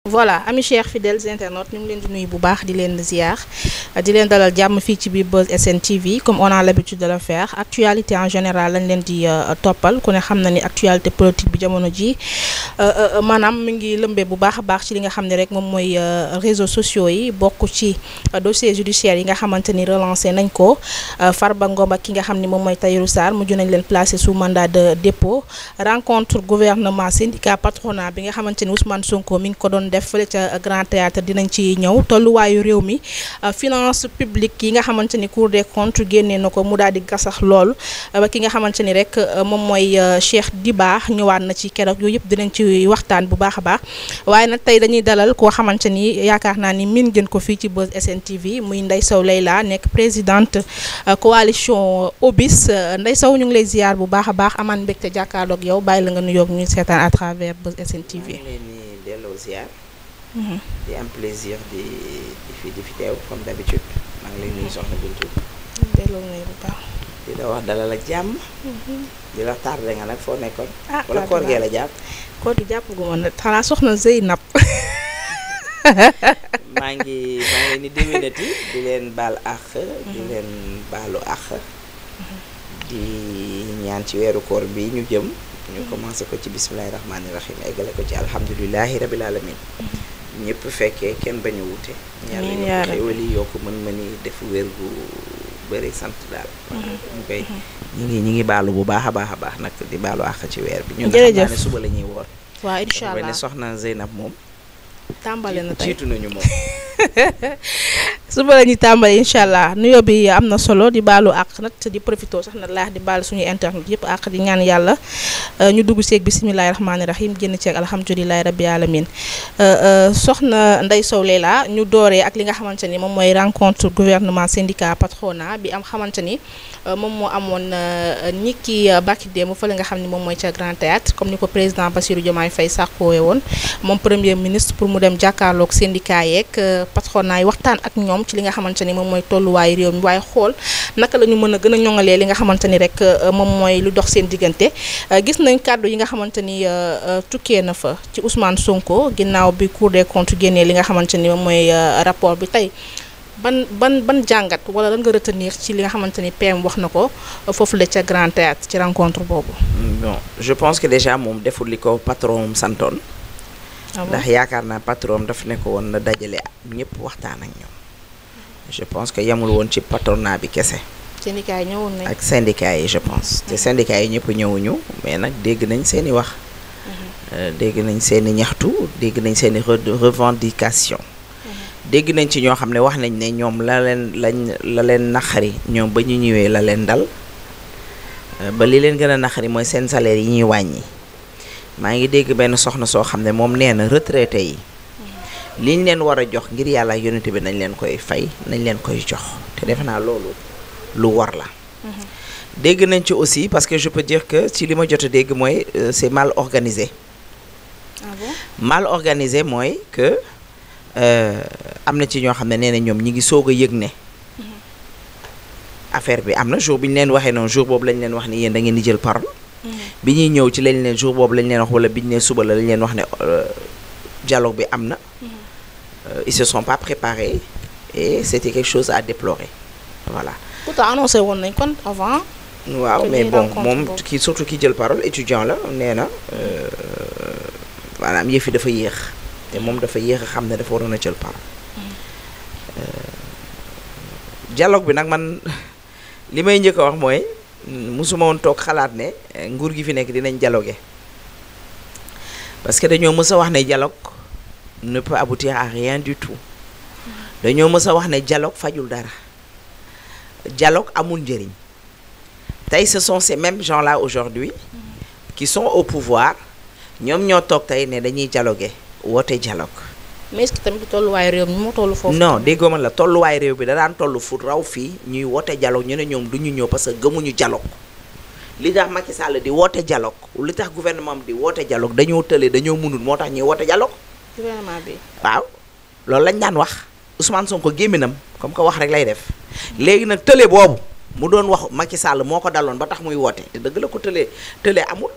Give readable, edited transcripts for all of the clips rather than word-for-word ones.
voilà ami chers fidèles internautes ñu ngi leen di nuyu bu baax di leen ziar di leen dalal jàmm fii ci biir Buzz SN TV comme on a l'habitude de le faire actualité en général lañ leen di toppal ku ne xam na ni actualité politique bi jamono ji maanaam mi ngi lëmbee bu baax a baax ci li nga xam ne rek moom mooy réseaux sociaux yi bokk ci dossier judiciaire yi nga xamante ni relancé nañ ko Farba Ngom ak ki nga xam ni moom mooy Tahirou Sarr mujj nañ leen placé sous mandat de dépôt rencontre gouvernement syndicat patronat bi nga xamante ni Ousmane Sonko mi ngi ko doon def fële ca Grand Théâtre dinañ ci ñëw tolluwaayu réew mi finance publique yi nga xamante ni Cour des comptes génnee na ko mu daal di gasax lool ba ki nga xamante ni rek moom mooy Cheikh Diba ñëwaat na ci keroog yooyu yëpp dinañ ci waxtaan bu baax a baax waaye nag tey dañuy dalal koo xamante ni yaakaar naa ni miin ngeen ko fii ci Buzz SN TV muy Ndeye Sow Leila nekk présidente coalition Obis Ndeye Sow ñu ngi lay ziar bu baax a baax amaan mbégte jàkkaarloog yow bàyyi la nga nuyoog ñu seetaan à travers Buzz SN TV. di am plaisir di fi teew comme d'habitude maa ngi lay nuyu soxna Bintu. delloo nuyu bu baax. di la wax dalal ak jàmm. di la tardé nga nag foo nekkoon. wala koor gee la jàpp. koor gi jàpp gu ma nag xanaa soxna Zeynab. maa ngi leen di déwénati di leen baal àq. di leen baalu àq. di ñaan ci weeru koor bi ñu jëm. ñu commencé ko ci bismillahi rahmaani rahim eggale ko ci alhamdulilahi rabil alamin ñëpp fekkee kenn bañ a wute. yàlla ñu ko xéwali yokk mën-mëni def wér gu bëri sant daal. ñu koy ñu ngi baalu bu baax a baax nag di baalu àq ci weer bi. ñu nga xam ne suba la ñuy woor. waaw incha allah ne soxna Zeynab moom. tàmbale na tey jiitu nañu moom. suba la ñuy tàmbale incha allah nuyoo bi am na solo di baalu àq nag di profité sax na laax di baal suñu internet yëpp àq di ñaan yàlla ñu dugg seeg bisimilahi rahmaani rahim génn ceeg alhamdulilahi rabbi alamin soxna Ndeye Sow Leila ñu dooree ak li nga xamante ni moom mooy rencontre gouvernement syndicat patronat bi am xamante ni moom moo amoon ñi ki bàkki démb fële nga xam ne moom mooy ca Grand Théâtre comme ni ko président Bassirou Diomaye Faye sàkkoowee woon moom premier ministre pour mu dem jàkkaarloog syndicat yeeg patronat yi waxtaan ak ñoom ci li nga xamante ni moom mooy tolluwaayu réew mi waaye xool naka la ñu mën a gën a ñoŋalee li nga xamante ni rek moom mooy lu dox seen diggante gis nañ kàddu yi nga xamante ni tukkee na fa ci Ousmane Sonko ginnaaw bi Cour des comptes génnee li nga xamante ni moom mooy rapport bi tey ban jàngat wala lan nga retenir ci li nga xamante ni PM wax na ko foofu la ca Grand Théâtre ci rencontre boobu. bon je pense que déjà moom deful li ko patron santoon. ndax yaakaar naa patron daf ne ko woon na dajale ñëpp waxtaan ak ñoom. je pense que yemul woon ci patronat bi kese. syndicat yi ñëwoon nañ ak syndicat yi je pense. te syndicat yi ñëpp ñëwuñu mais nag dégg nañ seen i wax. dégg nañ seen i ñaxtu dégg nañ seen i revendication dégg nañ ci ñoo xam ne wax nañ ne ñoom la leen naqari ñoom ba ñu ñëwee la leen dal ba li leen gën a naqari mooy seen salaire yi ñuy wàññi. maa ngi dégg benn soxna soo xam ne moom nee na retraité yi. liñ leen war a jox ngir yàlla yonent bi nañ leen koy fay nañ leen koy jox te defe naa loolu lu war la. dégg nañ ci aussi parce que je peux dire que ci li ma jot a dégg mooy c'est mal organisé. Ah bon? Mal organisé mooy que am na ci ñoo xam ne nee na ñoom ñi ngi soog a yëg ne. affaire bi am na jour bi ñu leen waxee noonu jour boobu lañ leen wax ni yéen da ngeen di jël parole. bi ñuy ñëw ci lañ leen jour boobu lañ leen wax wala bi ñu nee suba la lañ leen wax ne dialogue bi am na. Ils se sont pas préparés et c'était quelque chose à déplorer voilà. pourtant annoncé woon nañ kon avant. waaw mais bon moom kii surtout ki jël parole étudiant la nee na maanaam yëf yi dafa yéex te moom dafa yéex a xam ne dafa waroon a jël parole. dialogue bi nag man li may njëkk a wax mooy musuma woon toog xalaat ne nguur gi fi nekk dinañ dialoguer parce que dañoo mës a wax ne dialogue ne peut aboutir à rien du tout dañoo mës a wax ne dialogue fajul dara dialogue amul njëriñ tey ce sont ces mêmes gens là aujourd'hui qui sont au pouvoir ñoom ñoo toog tey ne dañuy dialoguer woote dialogue. mais est-ce que tamit tolluwaay réew mi moo tollu foofu. non déggoo man la tolluwaay réew bi da daan tollu fu raw fii ñuy woote dialogue ñu ne ñoom du ñu ñëw parce que gëmuñu dialogue li tax Macky Sall di woote dialogue li tax gouvernement bi di woote dialogue dañoo tële dañoo mënul moo tax ñuy woote dialogue. gouvernement bi. waaw loolu lañ daan wax Ousmane Sonko gémminam comme que wax rek lay def léegi nag tële boobu mu doon wax Macky Sall moo ko daloon ba tax muy woote te dëgg la ko tële amul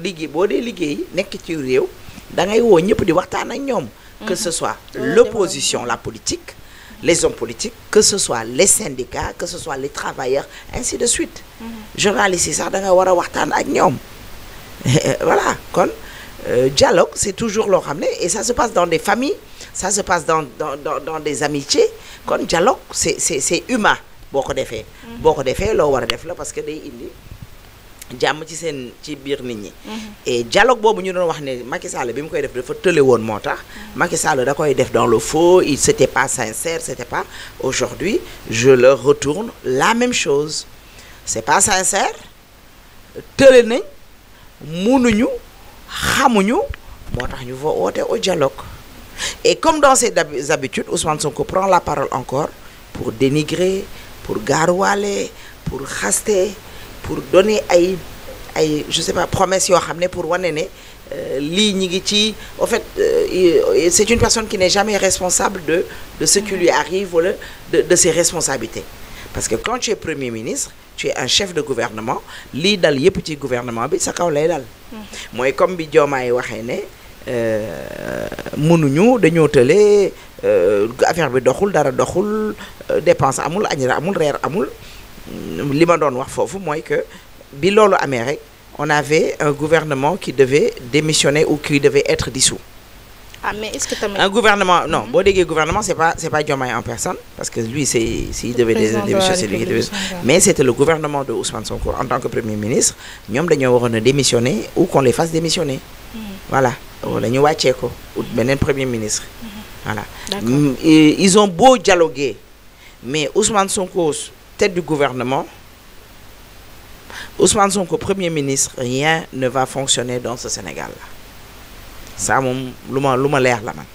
liggéey boo dee liggéey nekk ci réew da ngay woo ñëpp di waxtaan ak ñoom que ce soit l'opposition, la politique, les hommes politiques, que ce soit les syndicats, que ce soit les travailleurs, ainsi de suite. Journalistes yi sax da nga war a waxtaan ak ñoom. Voilà, kon dialogue c'est toujours loo xam ne et ça se passe dans des familles, ça se passe dans des amitiés. Kon dialogue c'est humain boo ko defee. boo ko defee loo war a def la parce que day indi jàmm ci biir nit ñi. et dialogue boobu ñu doon wax ne Macky Sall bi mu koy def dafa tële woon moo tax. Macky Sall da koy def dans le faux, c'était pas sincère, c'était pas. Aujourd'hui je leur retourne la même chose, c'est pas sincère, tële nañ, munuñu, xamuñu, moo tax ñu va woote au dialogue. Et comme dans ses habitudes, Ousmane Sonko prend la parole encore pour dénigrer, pour gaaruwaale, pour xaste, pour donner ay je sais pas promesses yoo xam ne pour wane ne lii ñi ngi ci. En fait c'est une personne qui n'est jamais responsable de ce qui lui arrive wala de ses responsabilités. Parce que quand tu es premier ministre, tu es un chef de gouvernement, lii dal yépp ci gouvernement bi sa kaw lay dal. mooy comme bi Diomaye waxee ne mënuñu dañoo tële affaire bi doxul dara doxul, dépense amul, añ amul, reer amul. Li ma doon wax foofu mooy que bi loolu amee rek on avait un gouvernement qui devait démissionner ou qui devait être dissous. Ah mais est-ce que tamit un gouvernement non boo déggee gouvernement c'est pas Diomaye en personne parce que lui s'il devait démissionner c'est lui qui devait, mais c'était le gouvernement de Ousmane Sonko en tant que premier ministre. ñoom dañoo waroon a démissionner ou qu'on les fasse démissionner. Voilà wala ñu wàccee ko ou beneen premier ministre. Voilà. Ils ont beau dialoguer mais Ousmane Sonko tête du gouvernement, Ousmane Sonko premier ministre, rien ne va fonctionner dans ce Sénégal-là. Ça moom lu ma leer la man.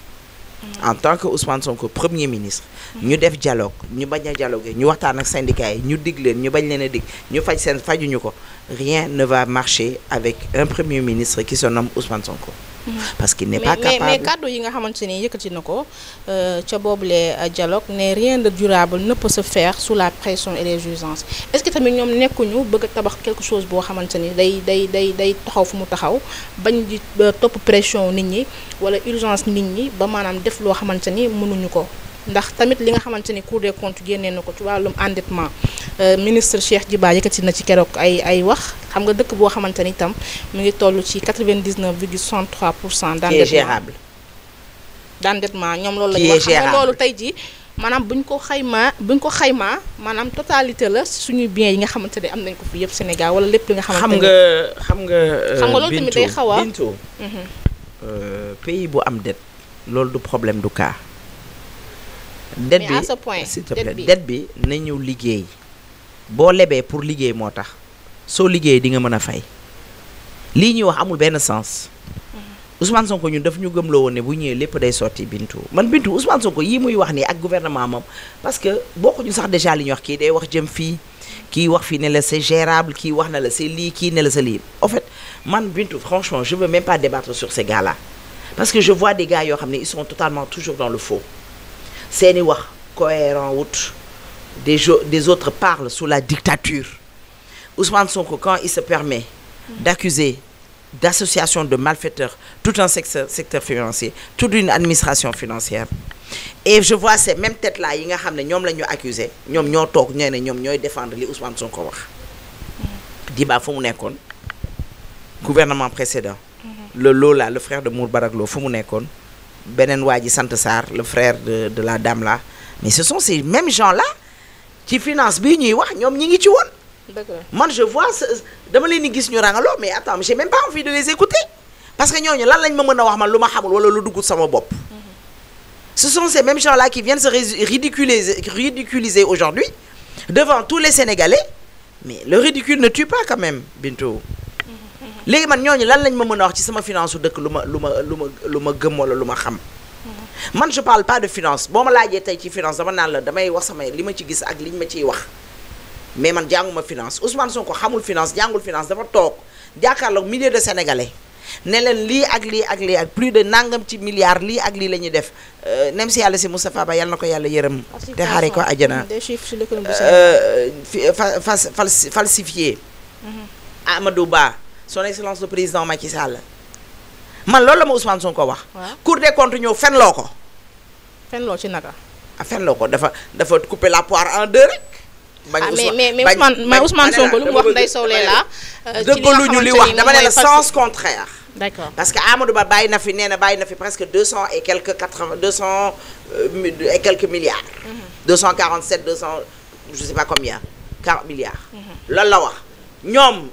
En tant que Ousmane Sonko premier ministre, ñu def dialogue, ñu bañ a dialoguer, ñu waxtaan ak syndicats yi, ñu dig leen, ñu bañ leen a dig, ñu faj seen fajuñu ko. Rien ne va marcher avec un premier ministre qui se nomme Ousmane Sonko. Parce qu'il n'est pas capable. Mais kàddu yi nga xamante ni yëkkati na ko ca boobule dialogue ne rien de durable ne peut se faire sous la pression et les urgences. Est-ce que tamit ñoom nekkuñu bëgg a tabax quelque chose boo xamante ni day taxaw fu mu taxaw bañ di topp pression nit ñi wala urgence nit ñi ba maanaam def loo xamante ni mënuñu ko. Ndax tamit li nga xamante ni Cour des comptes génnee na ko ci wàllum endettement ministre Cheikh Diba yëkkati na ci keroog ay wax xam nga dëkk boo xamante ni itam mu ngi toll ci 99,63% d'endettement ñoom loolu lañu wax xam nga loolu tey ji maanaam buñ ko xaymaa maanaam totalité la suñuy biens yi nga xamante ne am nañ ko fi yëpp Sénégal wala lépp li nga xamante ne xam nga loolu tamit day xaw a pays bu am dette loolu du problème du cas. Mais à ce point s'il te plaît dette bi nañu liggéey boo lebee pour liggéey moo tax soo liggéey di nga mën a fay lii ñuy wax amul benn sens. Ousmane Sonko ñun daf ñu gëmloo woon ne bu ñëwee lépp day sotti Bintu Ousmane Sonko yii muy wax nii ak gouvernement moom parce que bokkuñu sax déjà li ñuy wax kii day wax jëm fii kii wax fii ne la c'est gérable kii wax na la c'est lii kii ne la c'est lii. En fait man Bintu franchement je veux même pas débattre sur ces gars-là parce que je vois des gars yoo xam ne ils sont totalement toujours dans le faux. Seeni wax cohérent wut des autres parlent sous la dictature. Ousmane Sonko quand il se permet d'accuser d'association de malfaiteurs tout un secteur financier, toute une administration financière, et je vois ces mêmes têtes là yi nga xam ne ñoom la ñu accusé ñoom ñoo toog ñoo ne ñoom ñooy défendre li Ousmane Sonko wax. Diba fu mu nekkoon gouvernement précédent. le Lola le frère de Moubarak Lô fu mu nekkoon. Benen waa ji sant Sarr le frère de la dame là, mais ce sont ces mêmes gens là qui finance bii ñuy wax ñoom ñi ngi ci woon. Man je vois dama leen di gis ñu rangaloo mais attends j'ai même pas envie de les écouter parce que ñooñu lan lañ ma mën a wax man lu ma xamul wala lu dugg sama bopp. Ce sont ces mêmes gens là qui viennent se ridiculiser aujourd'hui devant tous les Sénégalais, mais le ridicule ne tue pas quand même Bintou. Léegi man ñooñu lan lañ ma mën a wax ci sama finance su dëkk lu ma gëm wala lu ma xam. Man je parle pas de finance boo ma laajee tey ci finance dama naan la damay wax sama li ma ci gis ak liñ ma ciy wax mais man jànguma finance Ousmane Sonko xamul finance jàngul finance dafa toog jàkkaarloog milliers de Sénégalais ne leen lii ak lii ak lii ak plus de nangam ci milliards lii ak lii la ñuy def nem si yàlla si Moustapha Ba yàlla na ko yàlla yërëm te xaare ko àjjana falsifié Amadou Ba son excellence le président Macky Sall man loolu la ma Ousmane Sonko wax. Cour des comptes ñëw fenloo ko. fenloo ci naka. fenloo ko dafa couper la poire en deux rek. mais Ousmane Sonko lu mu wax Ndeye Sow Leila. dëggaluñu li wax dama ne la sens contraire. D'accord. Parce que Amadou Ba bàyyi na fi nee na bàyyi na fi presque 200 et quelques milliards. 247 200 je sais pas combien 40 milliards. loolu la wax ñoom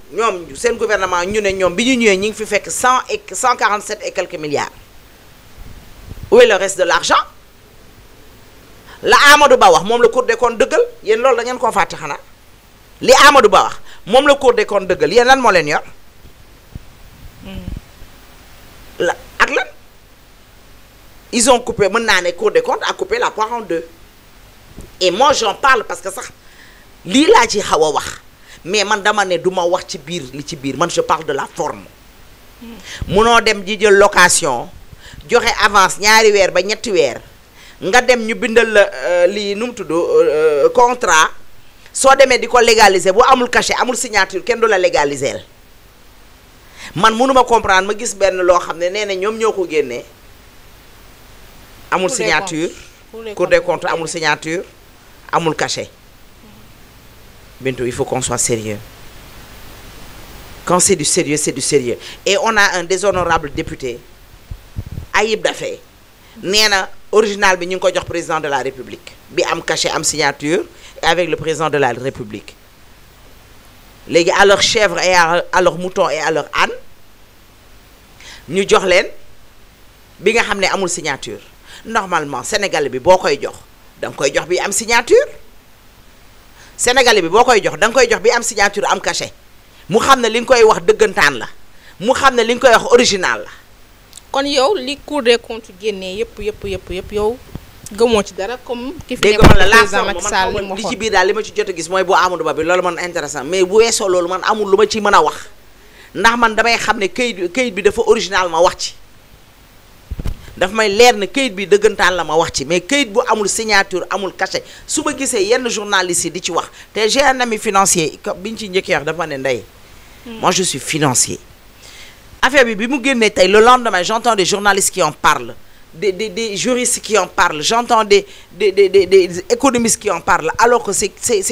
seen gouvernement ñu ne ñoom bi ñu ñëwee ñi ngi fi fekk 147 et quelques milliards. Où est le reste de l'argent? La Amadou Ba wax moom la Cour des comptes dëggal yéen loolu da ngeen koo fàtte xanaa li Amadou Ba wax moom la Cour des comptes dëggal yéen lan moo leen yor. la ak lan ils ont coupé mën naa ne Cour des comptes a coupé la poire en deux et moi j'en parle parce que sax lii laa ci xaw a wax mais man dama ne du ma wax ci biir li ci biir man je parle de la forme. munoo dem ji jël location joxe avance ñaari weer ba ñetti weer nga dem ñu bindal la lii nu mu tudd contrat soo demee di ko légaliser bu amul cachet amul signature kenn du la légaliser man mënuma comprendre ma gis benn loo xam ne nee na ñoom ñoo ko génnee amul signature Cour des comptes amul signature amul cachet. Bintou, il faut qu'on soit sérieux. Quand c'est du sérieux, c'est du sérieux. Et on a un déshonorable député, Ayib Daffé, nee na original bi ñu ngi ko jox président de la République bi am cachet am signature et avec le président de la République. Léegi à leur chèvre et à leur mouton et à leur âne ñu jox leen bi nga xam ne amul signature normalement Sénégalais bi boo koy jox da nga koy jox bi am signature. Sénégalais bi boo koy jox da nga koy jox bi am signature am cachet mu xam ne li nga koy wax dëggantaan la mu xam ne li nga koy wax original la. kon yow li Cour des comptes génnee yëpp yow gëmoo ci dara comme. ki fi nekkoon président Macky Sall li ci biir daal li ma ci jot a gis mooy bu Amadou Ba bi loolu man intéressant mais bu weesoo loolu man amul lu ma ci mën a wax ndax man damay xam ne kayit bi dafa original ma wax ci. daf may leer ne kayit bi dëggantaan la ma wax ci mais kayit bu amul signature amul cachet su ma gisee yenn journalistes yi di ci wax te j'ai un ami financier biñ ci njëkkee wax dafa ne Ndeye moi je suis financier affaire bi mu génnee tey le lendemain j'entends des journalistes qui en parlent des juristes qui en parlent j'entends des économistes qui en parlent alors que c'est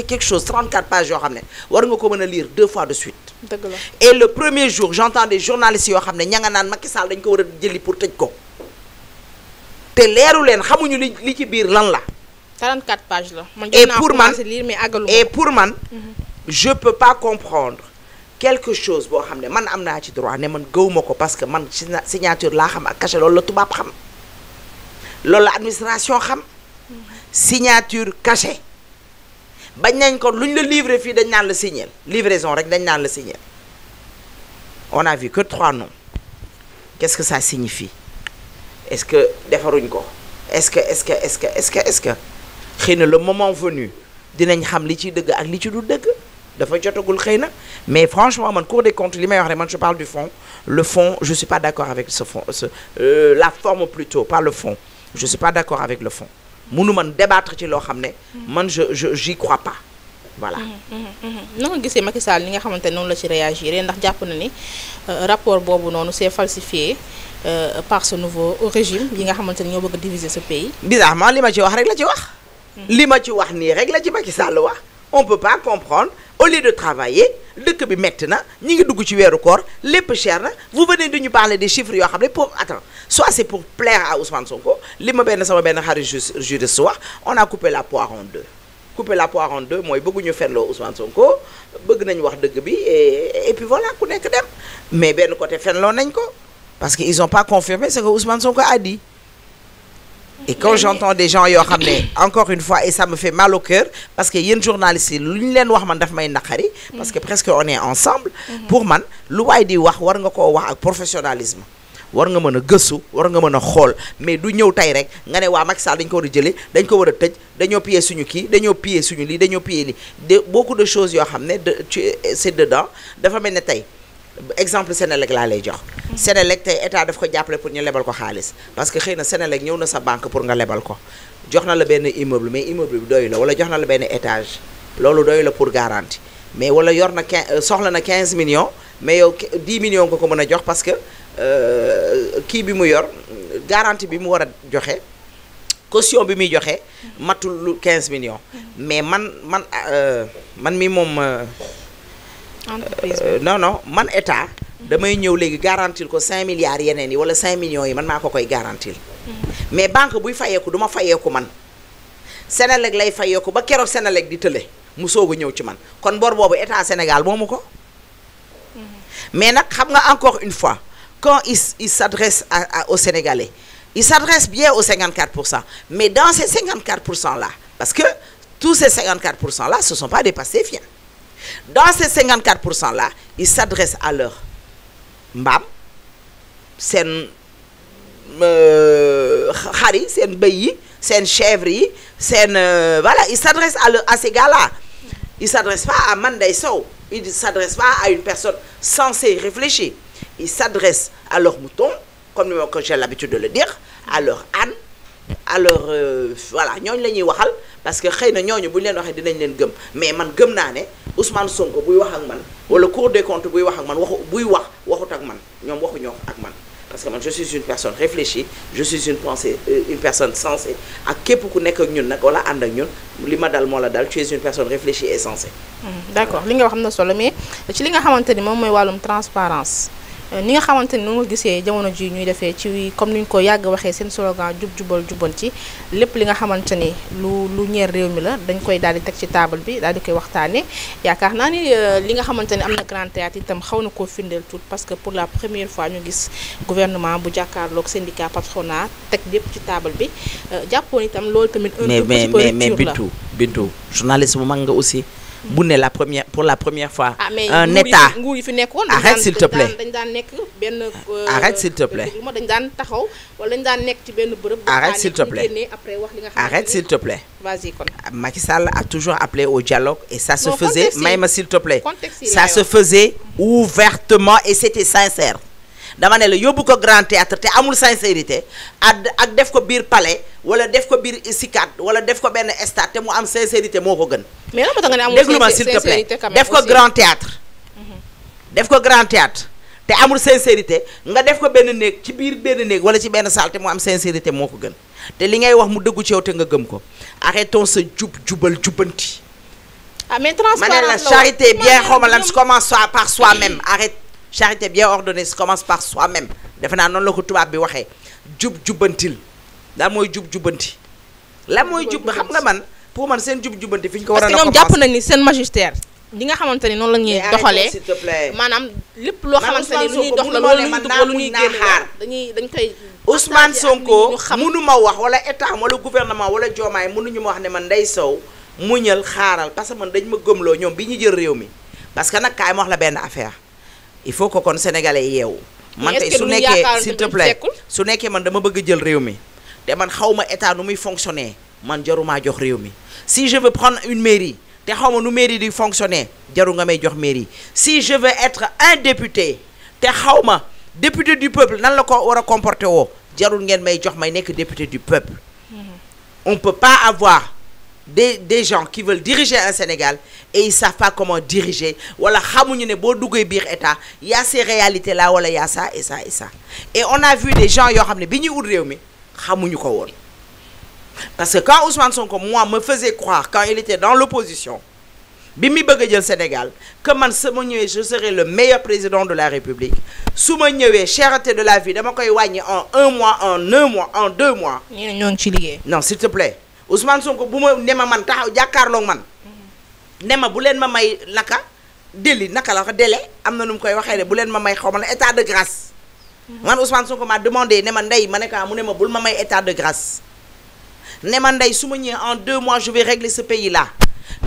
quelque chose 34 pages yoo xam ne war nga ko mën a lire 2 fois de suite. dëgg la et le premier jour j'entends des journalistes yoo xam ne ña nga naan Macky Sall dañ ko war a jëli pour tëj ko. te leeru leen xamuñu li ci biir lan la. 44 pages la. et pour man je peux pas comprendre quelque chose boo xam ne man am naa ci droit ne man gëwuma ko parce que man signature laa xam ak cachet loolu la tubaab xam loolu la administration xam signature cachet bañ nañ ko luñ la livrer fii dañ naan la signer livraison rek dañ naan la signer on a vu que 3 noms qu'est-ce que ça signifie. Est-ce que defaruñ ko est-ce que xëy na le moment venu dinañ xam li ci dëgg ak li ci du dëgg dafa jotagul xëy na mais franchement man Cour des comptes li may wax rek man je parle du fond le fond je suis pas d'accord avec ce fond la forme plutôt pas le fond je suis pas d'accord avec le fond munu man débattre ci loo xam ne man j'y crois pas voilà. na nga gisee Macky Sall li nga xamante ne noonu la ci réagir ndax jàpp na ni rapport boobu noonu c'est falsifié. Par ce nouveau régime yi nga xamante ne ñoo bëgg a diviser ce pays. bizarrement li ma ci wax rek la ci wax. li ma ci wax nii rek la ci Macky Sall wax on peut pas comprendre au lieu de travailler dëkk bi metti na ñi ngi dugg ci weeru koor lépp cher na vous venez de ñu parler des chiffres yoo xam ne pour soit c'est pour plaire à Ousmane Sonko li ma sama benn xarit juriste wax on a coupé la poire en deux. couper la poire en deux mooy bëgguñu fenloo Ousmane Sonko bëgg nañu wax dëgg bi et puis voilà ku nekk dem mais benn côté fenloo nañ ko. Parce qu'ils n'ont pas confirmé ce que Ousmane Sonko a dit. Et quand j'entends des gens yoo xam ne encore une fois et ça me fait mal au cœur parce que yéen journalistes yi lu ñu leen wax man daf may naqari parce que presque on est ensemble. pour man lu waay di wax war nga koo wax ak professionnalisme. war nga mën a gëstu war nga mën a xool mais du ñëw tey rek nga ne waa Macky Sall dañ ko war a jëlee dañ ko war a tëj dañoo piller suñu kii dañoo piller suñu lii dañoo piller lii de beaucoup de choses yoo xam ne c'est dedans dafa mel ne tey. exemple Sénélec laa lay jox. Sénélec tey état daf ko jàppale pour ñu lebal ko xaalis parce que xëy na Sénélec ñëw na sa banque pour nga lebal ko jox na la benn immeuble mais immeuble bi doyu la wala jox na la benn étage loolu doyu la pour garantie mais wala yor na soxla na 15 millions mais yow 10 millions nga ko mën a jox parce que kii bi mu yor garantie bi mu war a joxe caution bi muy joxe matul lu 15 millions mais man mi moom non man état damay ñëw léegi garantir ko 5 milliards yeneen yi wala 5 millions yi man maa ko koy garantir mais banque buy fayeeku du ma fayeeku man Senelec lay fayeeku ba keroog Senelec di tële mu soog a ñëw ci man kon bor boobu état Sénégal moomu ko mais nag xam nga encore une fois quand il s'adresse aux Sénégalais il s'adresse bien aux 54%, mais dans ces 54% là parce que tous ces 54% là ce sont pas des Pastéfiens dans ces 54% là il s'adresse à leur mbaam seen xar yi seen bëy yi seen chèvre yi seen voilà il s'adresse à ces gars-là il s'adresse pas à Manday Sow il s'adresse pas à une personne censée réfléchir il s'adresse à leurs moutons comme j'ai l'habitude de le dire à leur âne à leur voilà ñooñu la ñuy waxal parce que xëy na ñooñu bu ñu leen waxee dinañ leen gëm mais man gëm naa ne Ousmane Sonko buy wax ak man wala Cour des comptes buy wax ak man waxut ak man ñoom waxuñoo ak man parce que man je suis une personne réfléchie je suis une personne sensée ak képp ku nekk ak ñun nag wala ànd ak ñun li ma dal moo la dal tu es une personne réfléchie et sensée. D'accord li nga wax am na solo mais ci li nga xamante ni moom mooy wàllum transparence ni nga xamante ni noonu nga gisee jamono ji ñuy defee ci comme ni ñu ko yàgg waxee seen slogan jub jubal jubbanti lépp li nga xamante ni lu ñeer réew mi la dañ koy daal di teg ci table bi daal di koy waxtaanee yaakaar naa ni li nga xamante ni am na Grand Théâtre itam xaw na koo firndeel tout parce que pour la première fois ñu gis gouvernement bu jàkkaarloog syndicat patronat teg lépp ci table bi jàppoon itam loolu tamit. mais Bintu journaliste bu mag nga aussi. bu ne pour la première fois. un état nguur yi fi nekkoon. arrête s'il te plaît dañ daan nekk benn. arrête s'il te plaît dañ daan taxaw wala dañ daan nekk ci benn bërëb. arrête s'il te plaît après wax li nga xam arrête s'il te plaît. vas-y kon. Macky Sall a toujours appelé au dialogue et ça se faisait même s'il te plaît. ça se faisait ouvertement et c'était sincère. dama ne la yóbbu ko Grand Théâtre te amul sincérité ak def ko biir palais wala def ko biir SICAD wala def ko benn stade te mu am sincérité moo ko gën. mais lan moo tax nga ne amul déglu ma s'il te plaît def ko Grand Théâtre def ko Grand Théâtre te amul sincérité nga def ko benn néeg ci biir benn néeg wala ci benn salle te mu am sincérité moo ko gën te li ngay wax mu dëggu ci yow te nga gëm ko arrêtons sa jubal jubbanti. mais transparence ma ne la charité bien xaw ma lan commence par soi-même arrête. charité bien ordonnée commence par soi-même defe naa noonu la ko tubaab bi waxee jubbantil daal mooy jubbanti la mooy xam nga man pour man seen jubbanti fi ñu ko war a parce que ñoom jàpp nañ ni seen magistère li nga xamante ni noonu la ñuy doxalee s'il te plaît maanaam lépp loo xamante ni lu ñuy dox la loolu lu ñuy dugg lu ñuy génn dañ koy Ousmane Sonko mënuma wax wala état wala gouvernement wala Diomaye mënuñu ma wax ne man Ndeye Sow muñal xaaral parce que man dañ ma gëmloo ñoom bi ñu jël réew mi parce que nag kaay ma wax la benn affaire il faut que kon sénégalais yeewu man tey su nekkee s'il te plaît su nekkee man dama bëgg jël réew mi te man xawma état nu muy fonctionner man jarumaa jox réew mi si je veux prendre une mairie te xawma nu mairie di fonctionner jaru nga may jox mairie si je veux être un député te xawma député du peuple nan la ko war a comporter woo jarul ngeen may jox may nekk député du peuple on peut pas avoir des gens qui veulent diriger un Sénégal et ils savent pas comment diriger wala xamuñu ne boo duggee biir état y a ces réalités là wala y a ça et ça et ça et on a vu des gens yoo xam ne bi ñuy ut réew mi xamuñu ko woon parce que quand Ousmane Sonko moi me faisait croire quand il était dans l'opposition bi mi bëgg a jël Sénégal que man su ma ñëwee je serai le meilleur président de la République su ma ñëwee cherté de la vie dama koy wàññi en 1 mois en 1 mois en 2 mois. ñoo ngi ci liggéey. non s'il te plaît Ousmane Sonko bu ma ne ma man taxaw jàkkaarloog man ne ma bu leen ma may naka déli naka la ko délai am na nu mu koy waxee ne bu leen ma may xaw ma la état de grâce man Ousmane Sonko m'a demandé ne ma Ndeye ma ne ko mu ne ma bul ma may état de grâce ne ma Ndeye su ma ñëwee en 2 mois je vais régler ce pays là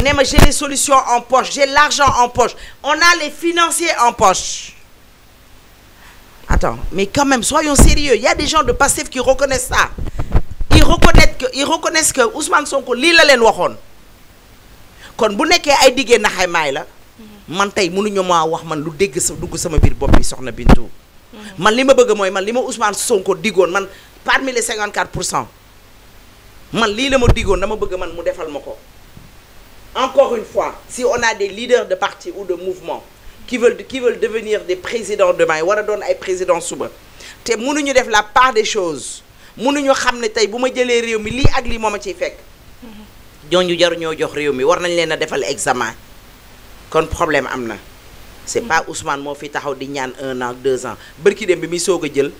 ne ma j'ai les solutions en poche j'ai l'argent en poche on a les financiers en poche. Attends mais quand même soyons sérieux il y a des gens de Pastef qui reconnaissent ça. ils reconnaissent que Ousmane Sonko lii la leen waxoon kon bu nekkee ay diggee naxay maay la man tey mënuñu maa wax man lu dégg sa dugg sama biir bopp bi soxna Bintu man li ma bëgg mooy man li ma Ousmane Sonko diggoon man parmi les 54% man lii la ma diggoon dama bëgg man mu defal ma ko encore une fois si on a des leaders de parti ou de mouvement qui veulent devenir des présidents demain war a doon ay présidents suba te mënuñu def la part des choses mënuñu xam ne tey bu ma jëlee réew mi lii ak lii moo ma ciy fekk ñooñu jaru ñoo jox réew mi war nañ leen a defal examen kon problème am na c'est pas Ousmane moo fi taxaw di ñaan 1 an 2 ans bërki dem bi muy soog a jël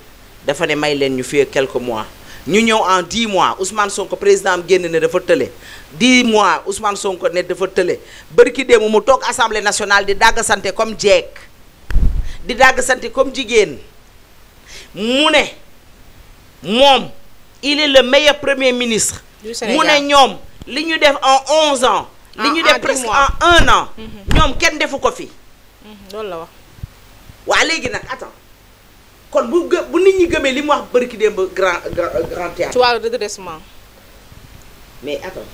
dafa ne may leen ñu fii quelques mois ñu ñëw en 10 mois Ousmane Sonko président am génn ne dafa tële 10 mois Ousmane Sonko ne dafa tële bërki dem mu toog assemblée nationale di dagg sante comme jeeg di dagg sante comme jigéen mu ne moom il est le meilleur premier ministre mu ne ñoom li ñu def en 11 ans li ñu def presque en 1 an ñoom kenn defu ko fi loolu la wax waa léegi nag attends kon bu nit ñi gëmee li mu wax bërki démb grand théâtre ci wàllu redressement mais attends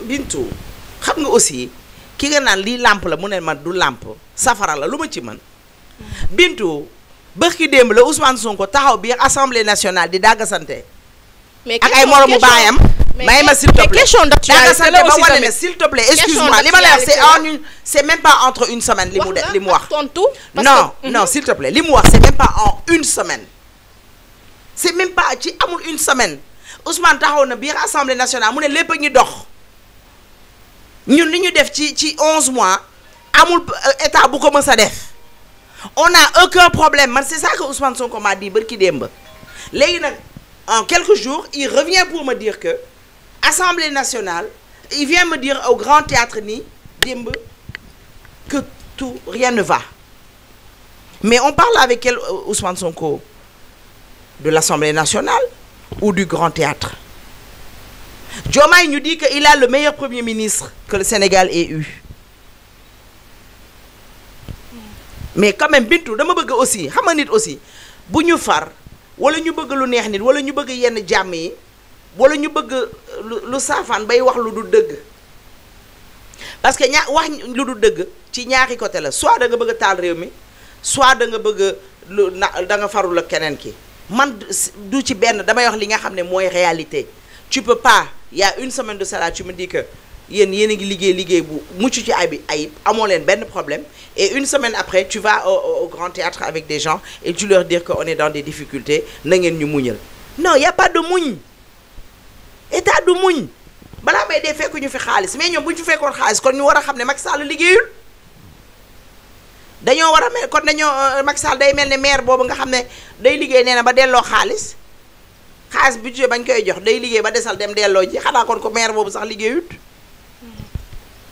Bintu xam nga aussi ki nga naan lii làmp la mu ne man du làmp safara la lu ma ci mën Bintu bërki démb la Ousmane Sonko taxaw biir assemblée nationale di daggasante ak ay moromu baayam may ma s'il te plaît question d'actualité ba wane ne s'il te plaît excuse-moi li ma la wax c'est même pas entre une semaine li mu wax non s'il te plaît li mu wax c'est même pas en une semaine c'est même pas ci amul une semaine Ousmane taxaw na biir assemblée nationale mu ne lépp a ngi dox ñun li ñu def ci 11 mois amul état bu ko mës a def on a aucun problème man c'est ça que Ousmane Sonko m'a dit barki démb léegi nag en quelques jours il revient pour me dire que Assemblée nationale il vient me dire au Grand Théâtre ni démb que rien ne va mais on parle avec quel Ousmane Sonko de l'Assemblée nationale ou du Grand Théâtre Diomaye nous dit qu'il a le meilleur premier ministre que le Sénégal ait eu mais quand même Bintu dama bëgg aussi xam nga nit aussi bu ñu far wala ñu bëgg lu neex nit wala ñu bëgg yenn jàmm yi wala ñu bëgg lu saafaan bay wax lu du dëgg parce que wax lu du dëgg ci ñaari côté la soit da nga bëgg a taal réew mi soit da nga bëgg da nga farul ak keneen ki man du ci benn damay wax li nga xam ne mooy réalité tu peux pas il y a une semaine de cela tu me dis que yéen a ngi liggéey bu mucc ci ayib amoo leen benn problème et une semaine après tu vas au Grand Théâtre avec des gens et tu leur dire que on est dans des difficultés na ngeen ñu muñal non y a pas de muñ état du muñ balaa may dee fekk ñu fi xaalis mais ñoom bu ñu fi fekkoon xaalis kon ñu war a xam ne Macky Sall liggéeyul dañoo war a mel kon dañoo Macky Sall day mel ne maire boobu nga xam ne day liggéey nee na ba delloo xaalis budget bañ koy jox day liggéey ba desal dem delloo ji xanaa kon ko maire boobu sax liggéeyut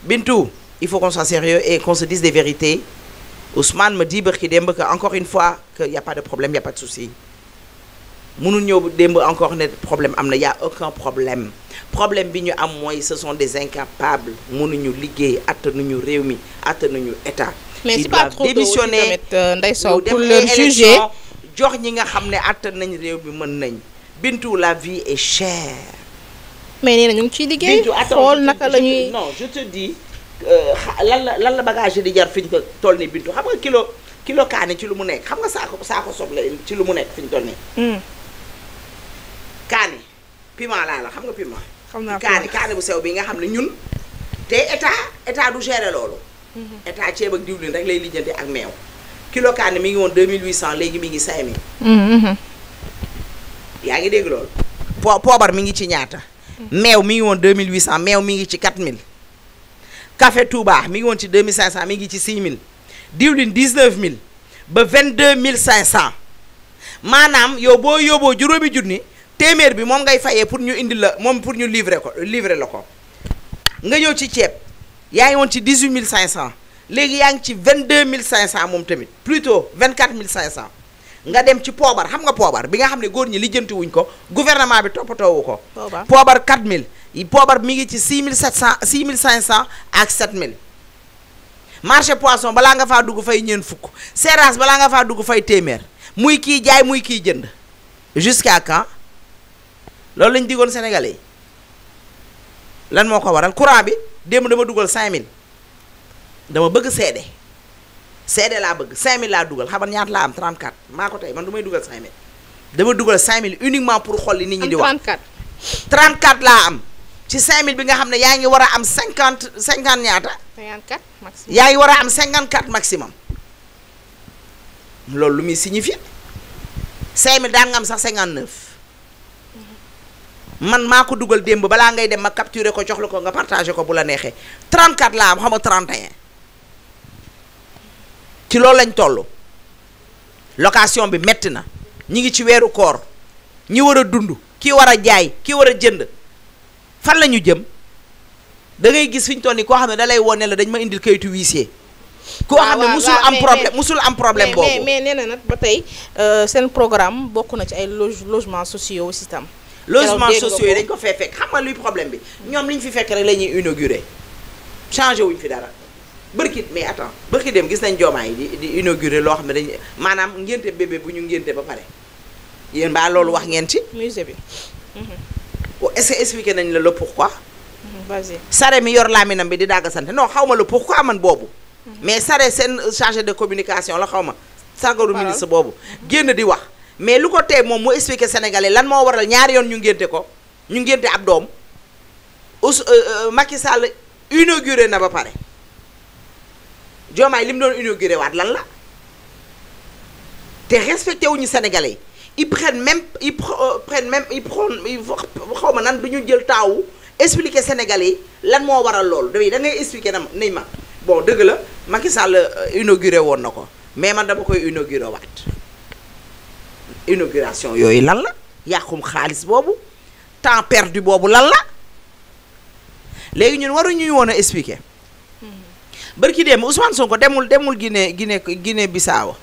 Bintou il faut qu'on soit sérieux et qu'on se dise des vérités Ousmane me dit barki démb que encore une fois que y a pas de problème y a pas de souci mënul ñëw démb encore ne problème am na y a aucun problème bi ñu am mooy ce sont des incapables mënuñu liggéey attanuñu réew mi attanuñu état mais c'est pas trop démissionner Ndeye Sow pour le juger jox ñi nga xam ne attan nañ réew mi mën nañ Bintou la vie est chère mais nee na ñu ngi ciy liggéey xool naka la ñuy non je te dis lan la bagage di jar fi ñu ko toll nii Bintou xam nga kilo kaani ci lu mu nekk xam nga saako soble ci lu mu nekk fi ñu toll nii kaani piment laa la xam nga piment xam naa kaani bu sew bi nga xam ne ñun te état du gérer loolu état ceeb ak diwlin rek lay lijjanti ak meew kilo kaani mi ngi woon 2800 léegi mi ngi 5000 yaa ngi dégg loolu poobar mi ngi ci ñaata meew mi ngi woon 2800 meew mi ngi ci 4000 café Touba mi ngi woon ci 2500 mi ngi ci 6000 diwlin 19000 ba 22500 maanaam yow boo yóbboo juróomi junni téeméer bi moom ngay fayee pour ñu indi la moom pour ñu livrer la ko nga ñëw ci ceeb yaa ngi woon ci 18500 léegi yaa ngi ci 22500 moom tamit plutôt 24500 nga dem ci poobar xam nga poobar bi nga xam ne góor ñi lijjanti wuñ ko gouvernement bi toppatoowu ko poobar 4000 poobar mi ngi ci 6700 6500 ak 7000 marché poisson balaa nga faa dugg fay ñeen fukk Seras balaa nga faa dugg fay téeméer muy kii jaay muy kii jënd jusqu'à quand loolu lañ digoon Sénégalais yi lan moo ko waral courant bi démb dama dugal 5000 dama bëgg seede laa bëgg 5000 laa dugal xamal ñaata laa am 34 maa ko tey man du may dugal 5000 dama dugal 5000 uniquement pour xool li nit ñi di wax 34 laa am ci 5000 bi nga xam ne yaa ngi war a am 50 ñaata. 54 maximum yaa ngi war a am 54 maximum loolu lu muy signifié 5000 daan nga am sax 59 man maa ko dugal démb balaa ngay dem ma capturer ko jox la ko nga partagé ko bu la neexee 34 laa am xam nga 31 ci loolu lañ toll location bi metti na ñi ngi ci weeru koor ñi war a dund kii war a jaay kii war a jënd fan la ñu jëm da ngay gis fi ñu toll nii koo xam ne da lay wone la dañ ma indil kayitu huissier. koo xam ne musul am problème boobu mais nee na nag ba tey seen programme bokk na ci ay logements sociaux aussi tam. logements sociaux yi dañ ko fee fekk xam nga luy problème bi ñoom li ñu fi fekk rek la ñuy inauguré changé wuñ fi dara bërkit mais attends bërkit dem gis nañ joomaa yi di inauguré loo xam ne dañ maanaam ngénte bébé bu ñu ngénte ba pare yéen baa loolu wax ngeen ci musée bi. est-ce que expliqué nañ la le pourquoi. vas-y Sare mi yor laaminam bi di dagga sante non xaw ma le pourquoi man boobu. mais Sare seen chargé de communication la xaw ma. sagaru ministre boobu génn di wax. mais lu ko tee moom mu expliqué Sénégalais lan moo waral ñaari yoon ñu ngénte ko ñu ngénte ab doom Macky Sall inauguré na ba pare Diomaye li mu doon inauguré waat lan la te respecté wuñu Sénégalais yi ils prennent xaw ma nan du ñu jël taawu expliqué Sénégalais yi lan moo waral loolu da ngay expliqué na nañ ma bon dëgg la Macky Sall inauguré woon na ko mais man dama koy inauguré waat inauguration yooyu lan la yàqum xaalis boobu temps perdu boobu lan la léegi ñun waruñu woon a expliquer barki démb Ousmane Sonko demul Guinée Bissau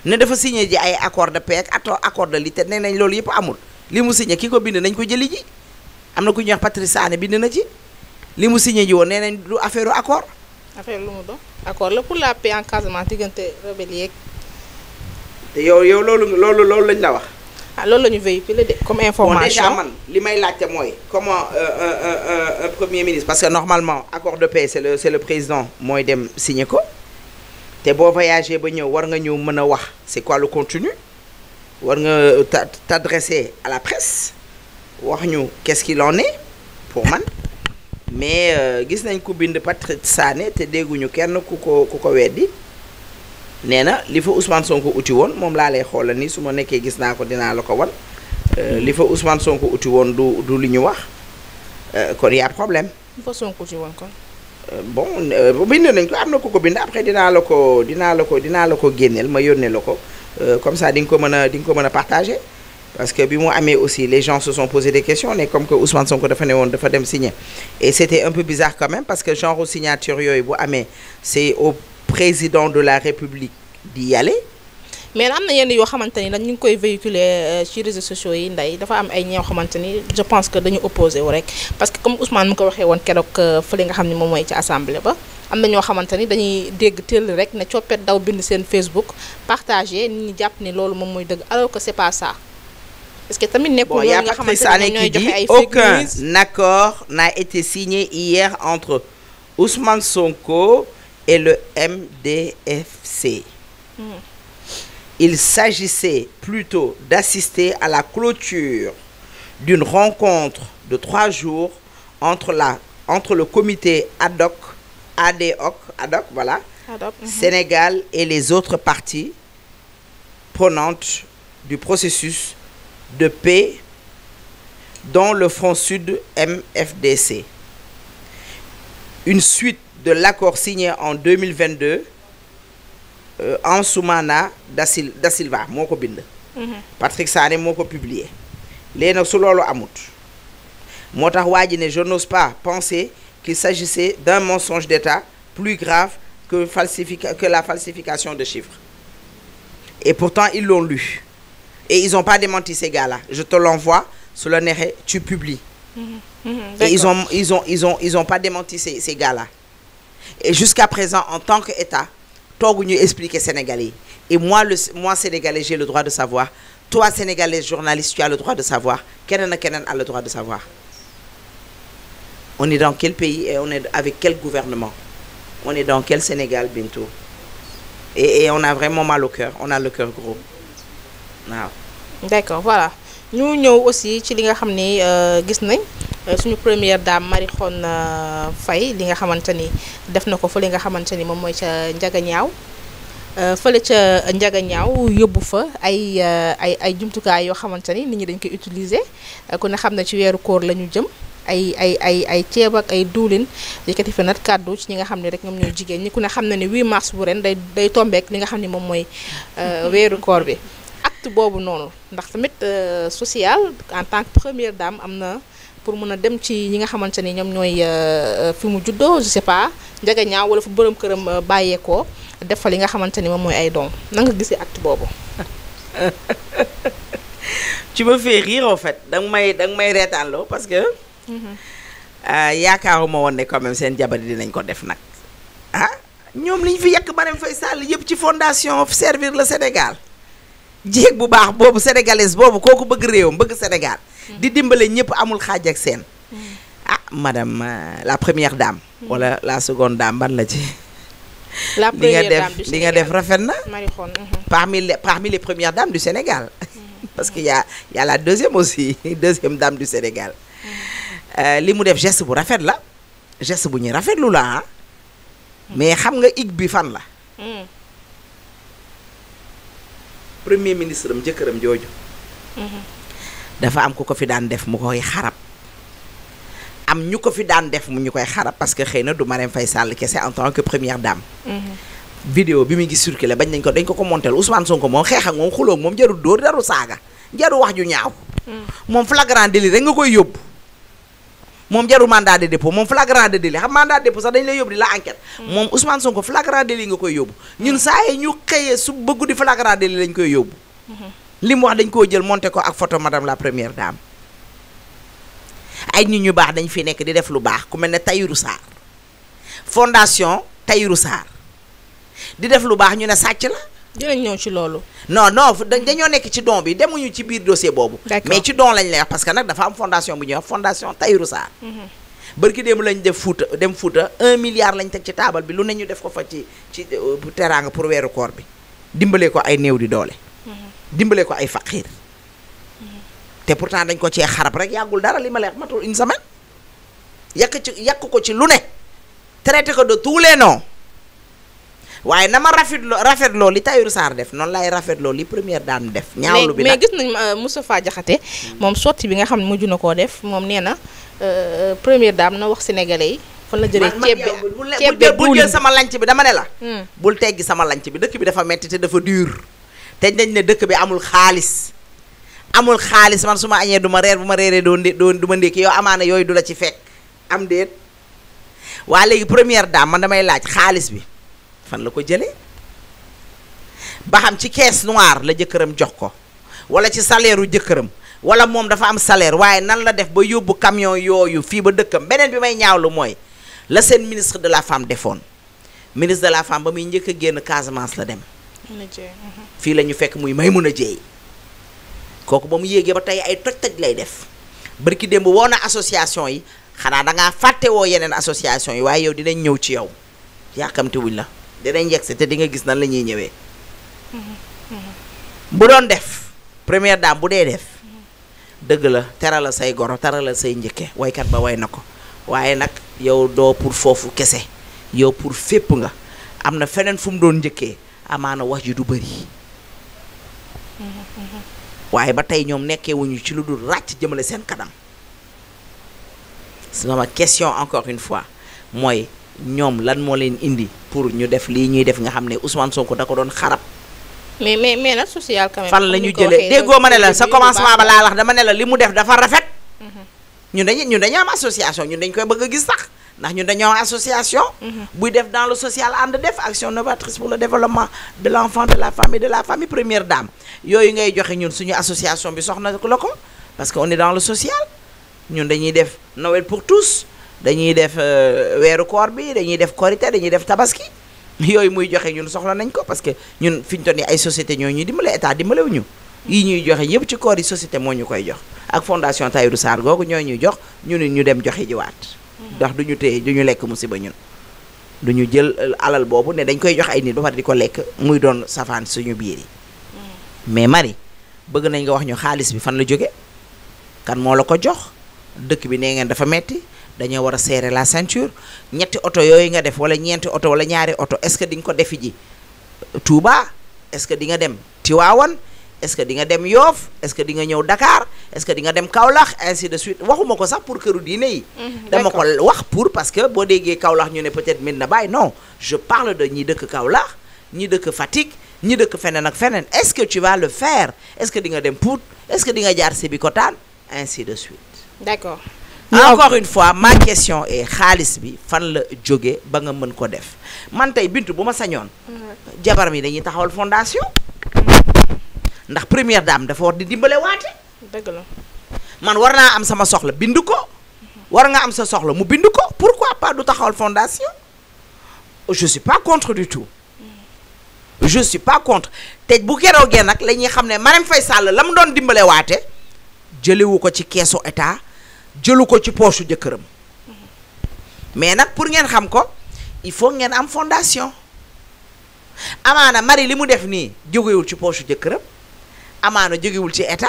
ne dafa signé ji ay accord de paix ak accord de li te nee nañ loolu yëpp amul li mu signé ki ko bind nañ ko jëli ji am na ku ñuy wax Patrice Sané bind na ci li mu signé ji woon nee nañ du affaire accord. affaire lu mu doon accord la pour la paix en Casamance diggante rebelle yeeg. te yow loolu lañ la wax. ah loolu la ñu véhiculé de comme information. bon déjà man li may laajte mooy comment un premier ministre parce que normalement accord de paix c'est le président mooy dem signer ko te boo voyagé ba ñëw war nga ñëw mën a wax c'est quoi le contenu war nga t'adresser à la presse wax ñu qu'est-ce qu'il en est pour man mais gis nañ ku bind Patrice Sané te dégguñu kenn ku ko weddi. nee na li fa Ousmane Sonko uti woon moom laa lay xoolal ni su ma nekkee gis naa ko dinaa la ko wan li fa Ousmane Sonko uti woon du li ñu wax kon y a problème. li fa Sonko uti woon kon. bon bind nañ ko am na ku ko bind après dinaa la ko génneel ma yónnee la ko comme ça di nga ko mën a partager parce que bi mu amee aussi les gens se sont posé des questions mais comme que Ousmane Sonko dafa ne woon dafa dem signer et c'était un peu bizarre quand même parce que genre signature yooyu bu amee c'est au président de la République d'y aller. mais am na yenn yoo xamante ni dañ ñu ngi koy véhiculer ci réseaux sociaux yi nday dafa am ay ñoo xamante ni je pense que dañu opposé wu rek parce que comme Ousmane mu ko waxee woon keroog fële nga xam ne moom mooy ci assemblée ba am na ñoo xamante ni dañuy dégg teel rek ne coppet daw bind seen Facebook partagé nit ñi jàpp ni loolu moom mooy dëgg alors que c'est pas ça. parce que tamit nekkul loolu nga xamante ni ñooy joxe ay fake news. Aucun accord n'a été signé hier entre Ousmane Sonko et le MDFC. Il s'agissait plutôt d'assister à la clôture d'une rencontre de 3 jours entre le comité ad hoc, voilà, Sénégal et les autres parties prenantes du processus de paix dont le Front Sud MFDC. Une suite de l'accord signé en 2022 Ansoumana da Silva moo ko bind. Patrick Sané moo ko publié. léegi nag su loolu amut moo tax waa ji ne je n'ose pas penser qu'il s'agissait d'un mensonge d'État plus grave que la falsification de chiffres. Et pourtant ils l'ont lu et ils n'ont pas démenti ces gars-là. Je te l'envoie su la neexee tu publies. Et ils ont pas démenti ces gars-là. Et jusqu'à présent en tant que État tooguñu expliquer Sénégalais et moi Sénégalais j'ai le droit de savoir, toi Sénégalais journaliste tu as le droit de savoir, keneen ak keneen a le droit de savoir. On est dans quel pays et on est avec quel gouvernement? On est dans quel Sénégal Bintou? Et on a vraiment mal au cœur, on a le cœur gros waaw. D'accord, voilà ñu ñëw aussi ci li nga xam ni gis nañ suñu première dame Marie Khone Faye li nga xamante ni def na ko fa li nga xamante ni moom mooy ca Njagañaaw fële ca Njaga Ñaaw yóbbu fa ay jumtukaay yoo xamante ni nit ñi dañ koy utiliser ku ne xam ne ci weeru koor la ñu jëm ay ceeb ak ay duulin yëkkati fa nag kàddu ci ñi nga xam ne rek ñoom ñooy jigéen ñi ku ne xam ne ni 8 mars bu ren day tombeek li nga xam ne moom mooy weeru koor bi acte boobu noonu ndax tamit social en tant que première dame am na pour mën a dem ci ñi nga xamante ni ñoom ñooy fi mu juddoo je sais pas Njaga Ñaaw wala fu borom këram bàyyeekoo def fa li nga xamante ni moom mooy ay don na nga gisee acte boobu. tu me fais rire en fait danga may reetaanloo parce que. yaakaaruma woon ne quand même seen jabar dinañ ko def nag ñoom liñ fi yàq Marième Faye Sall yëpp ci fondation Servir le Sénégal jéeg bu baax boobu sénégalaise boobu kooku bëgg réewam bëgg Sénégal. di dimbale ñëpp amul xaaj ak seen. madame la première dame. wala la seconde dame ban la ci. la première dame du Sénégal li nga def rafet na. parmi les premières dames du Sénégal. parce que y a la deuxième aussi deuxième dame du Sénégal. li mu def geste bu rafet la geste bu ñuy rafetlu la mais xam nga ig bi fan la. premier ministre am jëkkëram jooju. dafa am ku ko fi daan def mu koy xarab. am ñu ko fi daan def mu ñu koy xarab parce que xëy na du Marième Faye Sall kese en tant que première dame. vidéo bi mu ngi circulé dañ ko montel Ousmane Sonko moom xeex ak moom xuloo moom jarul dóor jarul saaga jarul wax ju ñaaw. moom flagrant délit rek nga koy yóbbu. moom jarul mandat de dépôt moom flagrant de délit xam mandat de dépôt sax dañu lay yóbbu di la enquête. moom Ousmane Sonko flagrant délit nga koy yóbbu. ñun saa yi ñu xëyee su bëggu di flagrant délit lañ koy yóbbu. li mu wax dañ koo jël monté ko ak photo madame la première dame. ay nit ñu baax dañ fi nekk di def lu baax ku mel ne Tahirou Sarr fondation Tahirou Sarr di def lu baax ñu ne sàcc la. dinañ ñëw ci loolu. non dañoo nekk ci don bi demuñu ci biir dossier boobu. mais ci don lañ lay wax parce que nag dafa am fondation bu ñuy wax fondation Tahirou Sarr. bërki démb lañ def Fuuta 1 milliard lañ teg ci taabal bi lu ne ñu def ko fa ci teraanga pour weeru koor bi dimbalee ko ay néew di doole. dimbalee ko ay faqiir. te pourtant dañ ko cee xarab rek yàggul dara li ma leex matul une semaine. yàq ko ci lu ne. traité ko de tous les noms. waaye na ma rafetloo li Tahirou Sarr def noonu lay rafetloo li première dame def. ñaawlu bi nag mais gis nañ Moustapha Diakhaté moom sotti bi nga xam ne mujj na koo def moom nee na première dame na wax sénégalais yi. fan la jëlee ceeb bi bul jël sama lanc bi dama ne la. bul teggi sama lanc bi dëkk bi dafa metti te dafa dur. te dañ ne dëkk bi amul xaalis. amul xaalis man su ma añee du ma reer bu ma reeree du ma ndékki yow amaana yooyu du la ci fekk am déet. waa léegi première dame man damay laaj xaalis bi. fan la ko jëlee ba xam ci caisse noire la jëkkëram jox ko wala ci salaire u jëkkëram wala moom dafa am salaire waaye nan la def ba yóbbu camion yooyu fii ba dëkkam beneen bi may ñaawlu mooy la seen ministre de la femme defoon ministre de la femme ba muy njëkk a génn Casamance la dem. fii la ñu fekk muy Maimouna Dièye kooku ba mu yéegee ba tey ay toj-toj lay def barki démb woo na association yi xanaa dangaa fàtte woo yeneen association yi waaye yow dinañ ñëw ci yow yàkkamti wuñ la. dinañ yegg te di nga gis nan la ñuy ñëwee. bu doon def première dame bu dee def. dëgg la teralal say goro teralal say njëkke waykat ba way na ko waaye nag yow doo pour foofu kese yow pour fépp nga am na feneen fu mu doon njëkkee amaana wax ji du bëri. waaye ba tey ñoom nekkee wuñu ci lu dul ràcc jëmale seen kanam. sama question encore une fois mooy. ñoom lan moo leen indi pour ñu def lii ñuy def nga xam ne Ousmane Sonko da ko doon xarab. mais nag social quand même. fan la ñu jëlee déggoo ma ne la sa commencement ba laa wax dama ne la li mu def dafa rafet. ñun dañoo am association ñun dañ koy bëgg a gis sax ndax ñun dañoo am association. buy def dans le social ànd def action novatrice pour le développement de l' enfant de la femme et de la famille première dame yooyu ngay joxe ñun suñu association bi soxna la ko parce que on est dans le social ñun dañuy def Noël pour tous. dañuy def weeru koor bi dañuy def korité dañuy def tabaski yooyu muy joxe ñun soxla nañ ko parce que ñun fi ñu toll nii ay société ñoo ñuy dimbale état dimbalewuñu yii ñuy joxe yëpp ci koor yi société moo ñu koy jox ak fondation Tahirou Sarr googu ñoo ñuy jox ñu dem joxe jiwaat ndax du ñu téye du ñu lekk musiba ñun du ñu jël alal boobu ne dañ koy jox ay nit ba pare di ko lekk muy doon safaan suñu biir yi mais Marie bëgg nañ nga wax ñu xaalis bi fan la jóge kan moo la ko jox dëkk bi nee ngeen dafa metti dañoo war a serrer la ceinture ñetti oto yooyu nga def wala ñeenti oto wala ñaari oto est-ce que di nga ko defi ji Touba est-ce que di nga dem Tivaouane est-ce que di nga dem Yoff est-ce que di nga ñëw Dakar est-ce que di nga dem Kaolack ainsi de suite waxuma ko sax pour këru diine yi. dama ko wax pour parce que boo déggee Kaolack ñu ne peut-être Medina Baye non je parle de ñi dëkk Kaolack ñi dëkk Fatick ñi dëkk feneen ak feneen est-ce que tu vas le faire est-ce que di nga dem Pout est-ce que di nga jaar Sébikotane ainsi de suite. d'accord. encore une fois ma question est xaalis bi fan la jóge ba nga mën ko def man tey Bintu bu ma sañoon. jabar mi dañuy taxawal fondation. ndax première dame dafa war di dimbale waate. dëgg la. man war naa am sama soxla bind ko. war nga am sa soxla mu bind ko pourquoi pas du taxawal fondation. je suis pas contre du tout. je suis pas contre te bu keroogee nag la ñuy xam ne Marème Faye Sall la mu doon dimbale waate jëlewu ko ci keesu état jëlu ko ci poche jëkkëram. mais nag pour ngeen xam ko il faut ngeen am fondation. amaana Marie li mu def nii jógewul ci poche jëkkëram. amaana jógewul ci état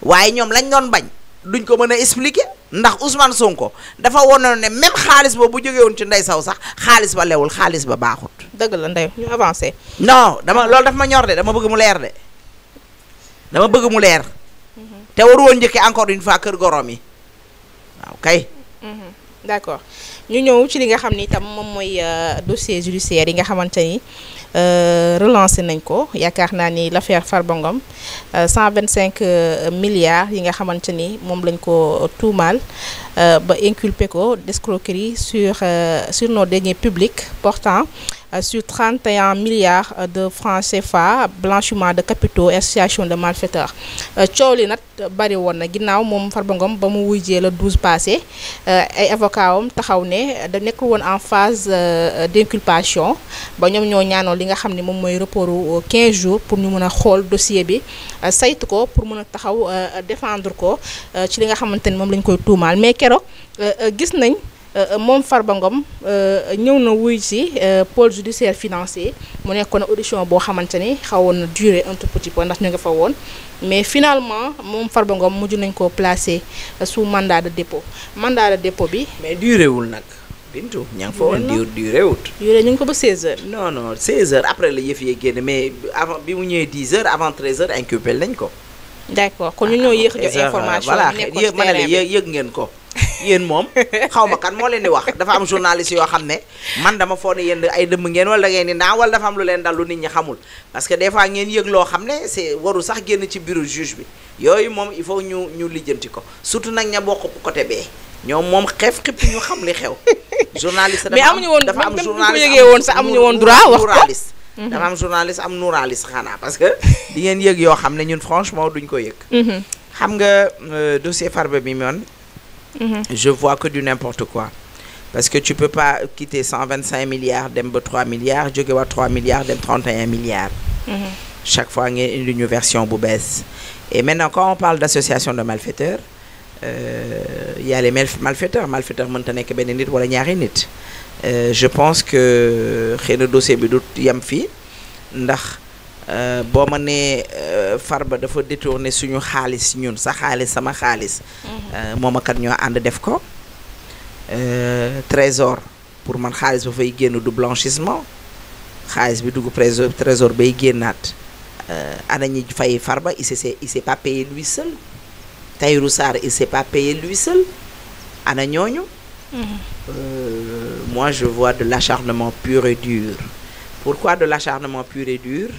waaye ñoom lañ doon bañ duñ ko mën a expliquer ndax Ousmane Sonko dafa wonoon ne même xaalis boobu bu jógewoon ci Ndeye Sow sax xaalis ba lewul xaalis ba baaxut. dëgg la Ndeye ñu avancé. non loolu daf ma ñor de dama bëgg mu leer de dama bëgg mu leer. te waru woon njëkkee encore une fois kër gorom yi waaw kay. d'accord ñu ñëw ci li nga xam ni itam moom mooy dossier judiciaire yi nga xamante ni relancé nañ ko yaakaar naa ni l'affaire Farba Ngom 125 milliards yi nga xamante ni moom lañ ko tuumaal ba inculpé ko d'escroquerie sur nos deniers publics portant sur 31 milliards de francs CFA blanchiment de capitaux et association de malfaiteurs coow li nag bari woon na ginnaaw moom Farba Ngom ba mu wujjee le 12 passé ay avocat wam taxaw ne da nekkul woon en phase d'inculpation ba ñoom ñoo ñaanoon li nga xam ne moom mooy reportu 15 jours pour ñu mën a xool dossier bi saytu ko pour mën a taxaw défendre ko ci li nga xamante ni moom lañ koy tuumaal mais keroog gis nañ moom Farba Ngom ñëw na wuy ci pôle judiciaire financier mu nekkoon audition boo xamante ni xawoon na durer un tout petit peu ndax ñu nga fa woon mais finalement moom Farba Ngom mujj nañ ko placer sous mandat de dépôt bi. mais duré wul nag Bintu ña ngi fa woon duré wut. duré ñu ngi ko ba 16h. non 16h après la yëf yee génn mais avant bi mu ñëwee 10h avant 13h inculpé lañ ko. d'accord kon ñu ñoo yéex a jot information. voilà nekkoon ma ne la yëg ngeen ko. yéen moom xaw ma kan moo leen di wax dafa am journaliste yoo xam ne man dama foog ne yéen ay dëmm ngeen wala da ngeen di naaw wala dafa am lu leen dal lu nit ñi xamul parce que des fois ngeen yëg loo xam ne c'est waru sax génn ci bureau juge bi yooyu moom il faut ñu lijjanti ko surtout nag ña bokk côté bee ñoom moom xef xip ñu xam li xew. journaliste mais amuñu woon dafa am même journaliste bu ko yëgee woon sax amuñu woon droit wax ko. dafa am journaliste am nouraliste xanaa parce que di ngeen yëg yoo xam ne ñun franchement duñ ko yëg. xam nga dossier Farba bi moon je vois que du n'importe quoi parce que tu peux pas quitter 125 milliards dem ba 3 milliards jóge waa 3 milliards dem 31 milliards. chaque fois ngeen indi ñu version bu bees et maintenant quand on parle d'association de malfaiteurs y a les malfaiteurs mënta nekk benn nit wala ñaari nit je pense que xëy na dossier bi du yem fii ndax boo ma nee Farba dafa détourné suñu xaalis ñun sa xaalis sama xaalis moom ak kat ñoo ànd def ko trésor pour man xaalis ba fay génn du blanchissement xaalis bi dugg trésor bay génnaat ana ñi fay Farba il s'est pas payé lui seul Tahirou Sarr il s'est pas payé lui seul ana ñooñu moi je vois de l'acharnement pur et dur. Pourquoi de l'acharnement pur et dur?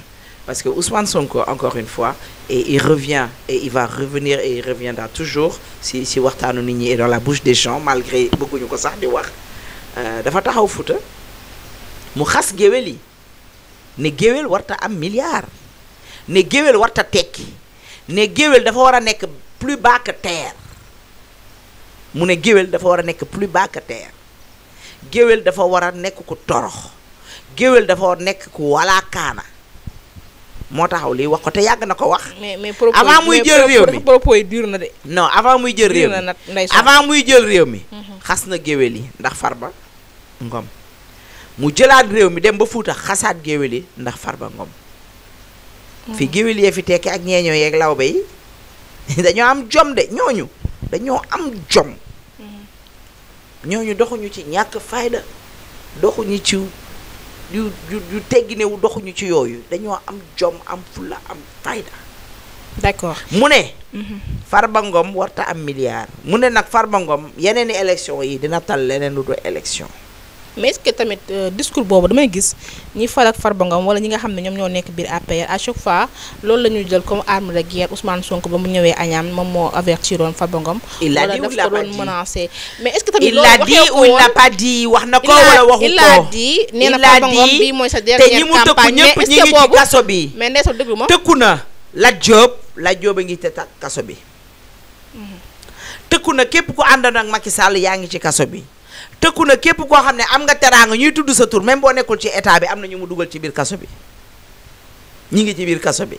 Parce que Ousmane Sonko, encore une fois, et il revient, et il va revenir, et il reviendra toujours, si waxtaanu nit ñi est dans la bouche des gens, malgré bëgguñu ko sax di wax, dafa taxaw Fuuta mu xas géwél yi ne géwél warta am milliard, ne géwél warta tekki, ne géwél dafa war a nekk plus bas que terre, mu ne géwél dafa war a nekk plus bas que terre, géwél dafa war a nekk ku torox, géwél dafa war a nekk ku walaakaana. moo taxaw lii wax ko te yàgg na ko wax. mais avant muy jël réew mi propos yi dur na de. non avant muy jël réew mi avant muy jël réew mi. xas na géwél yi ndax Farba Ngom mu jëlaat réew mi dem ba Fuuta xasaat géwél yi ndax Farba Ngom. fi géwél yee fi tekki ak ñeeñoo yeeg lawbe yi dañoo am jom de ñooñu dañoo am jom. ñooñu doxuñu ci ñàkk fayda doxuñu ci yu tegginewu doxuñu ci yooyu dañoo am jom am fulla am fayda. d'accord mu ne. Farba Ngom warta am milliard. mu ne nag Farba Ngom yeneen i élection yi dina tal leneen lu dul élection. mais est-ce que tamit discours boobu damay gis ñi fal ak Farba Ngom wala ñi nga xam ne ñoom ñoo nekk biir APR à chaque fois loolu la ñuy jël comme arme de guerre Ousmane Sonko ba mu ñëwee Agnam moom moo avertiroon Farba Ngom. il a dit ou il l'a pas dit menacé mais est-ce que tamit il l'a dit ou il l'a pas dit wax na ko wala waxu ko il l'a dit nee na Farba Ngom bi mooy sa dernière campagne te ñi mu tëkku ñëpp ñi ngi ci kaso bi. mais ndeysal déglu ma tëkku na Lat Diop a ngi te kaso bi. tëkku na képp ku àndoon ak Macky Sall yaa ngi ci kaso bi. tëkku na képp koo xam ne am nga teraanga ñuy tudd sa tur même boo nekkul ci état bi am na ñu mu dugal ci biir kaso bi ñi ngi ci biir kaso bi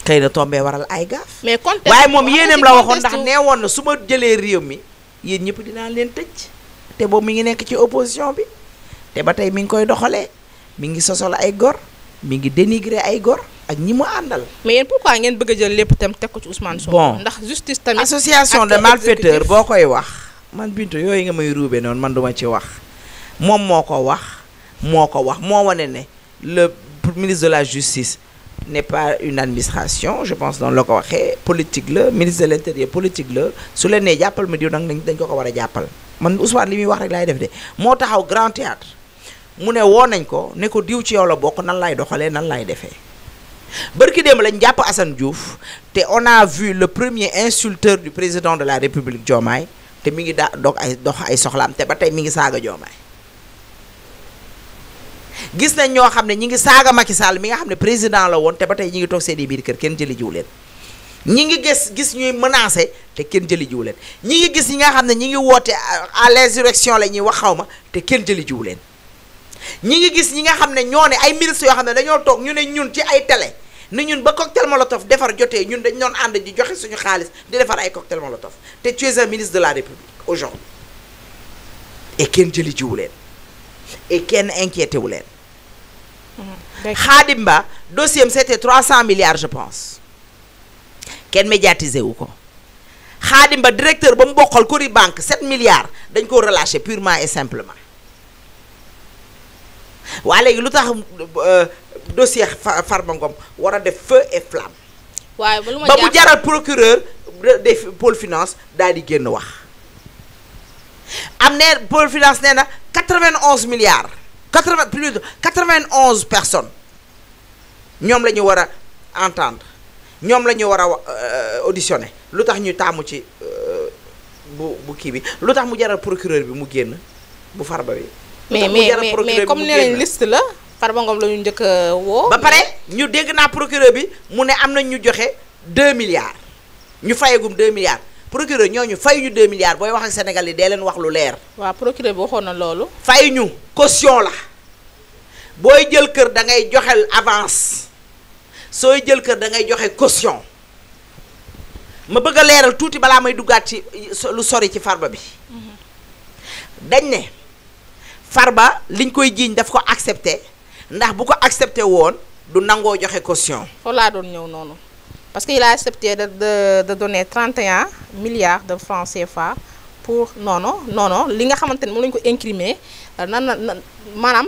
xëy na tombee waral ay gaaf. mais waaye moom yéeneem la waxoon ndax nee woon na su ma jëlee réew mi yéen ñëpp dinaa leen tëj te boobu mi ngi nekk ci opposition bi te ba tey mi ngi koy doxalee mi ngi sosol ay gor mi ngi dénigrer ay gor ak ñi mu àndal. mais yéen pourquoi ngeen bëgg a jël lépp tam teg ko ci Ousmane Sonko. bon ndax justice tamit association de malfaiteurs boo koy wax. man Bintu yooyu nga may ruube noonu man duma ci wax moom moo ko wax moo wane ne le ministre de la justice n'est pas une administration je pense noonu la ko waxee politique la ministre de l'intérieur politique la su leen nee jàppal ma diw nag dañ ko war a jàppal man Ousmane li muy wax rek laay def de moo taxaw grand théâtre mu ne woo nañ ko ne ko diw ci yow la bokk nan lay doxalee nan lay defee bërki démb lañ jàpp Assane Diouf te on a vu le premier insulteur du président de la République Diomaye te mi ngi dox ay soxlaam te ba tey mi ngi saaga Diomaye gis nañ ñoo xam ne ñi ngi saaga Macky Sall mi nga xam ne président la woon te ba tey ñi ngi toog seeni biir kër kenn jëli jiw leen ñi ngi gis ñuy menacé te kenn jëli jiw leen ñi ngi gis ñi nga xam ne ñi ngi woote à l'insurrection la ñuy wax xaw ma te kenn jëli jiw leen ñi ngi gis ñi nga xam ne ñoo ne ay ministres yoo xam ne dañoo toog ñu ne ñun ci ay télé ni ñun ba cocktail molotov defar jotee ñun dañ doon ànd di joxe suñu xaalis di defar ay cocktail molotov te tu es un ministre de la République aujourd'hui et kenn jëli jiwu leen et kenn inquiété wu leen. Khadim Ba dossier am c'était 300 milliards je pense kenn médiatisé wu ko Khadim Ba directeur ba mu bokkal Cori Banque 7 milliards dañ ko relâché purement et simplement waa léegi lu tax dossier Farba Ngom war a def feu et flamme. waaye ba mu jaral procureur des pôle finance daal di génn wax am ne pôle finance nee na 91 milliards plus de 91 personnes ñoom la ñu war a entendre ñoom la ñu war a auditionner lu tax ñu taamu ci bu kii bi lu tax mu jaral procureur bi mu génn bu Farba bi. mais comme nee nañ liste la. Farba Ngom la ñu njëkk a woo. ba pare ñu dégg naa procureur bi mu ne am nañ ñu joxe 2 milliards ñu fayagum 2 milliards procureur ñooñu fay ñu 2 milliards booy wax ak Sénégal yi dee leen wax lu leer. waaw procureur bi waxoon na loolu. fay ñu caution la booy jël kër da ngay joxel avance sooy jël kër da ngay joxe caution ma bëgg a leeral tuuti balaa may duggaat ci lu sori ci Farba bi dañ ne Farba liñ koy jiiñ daf ko accepté. ndax bu ko accepté woon du nangoo joxe caution. foofu laa doon ñëw noonu parce que il a accepté de donner 31 milliards de francs CFA pour non li nga xamante ne moom la ñu ko incriminé maanaam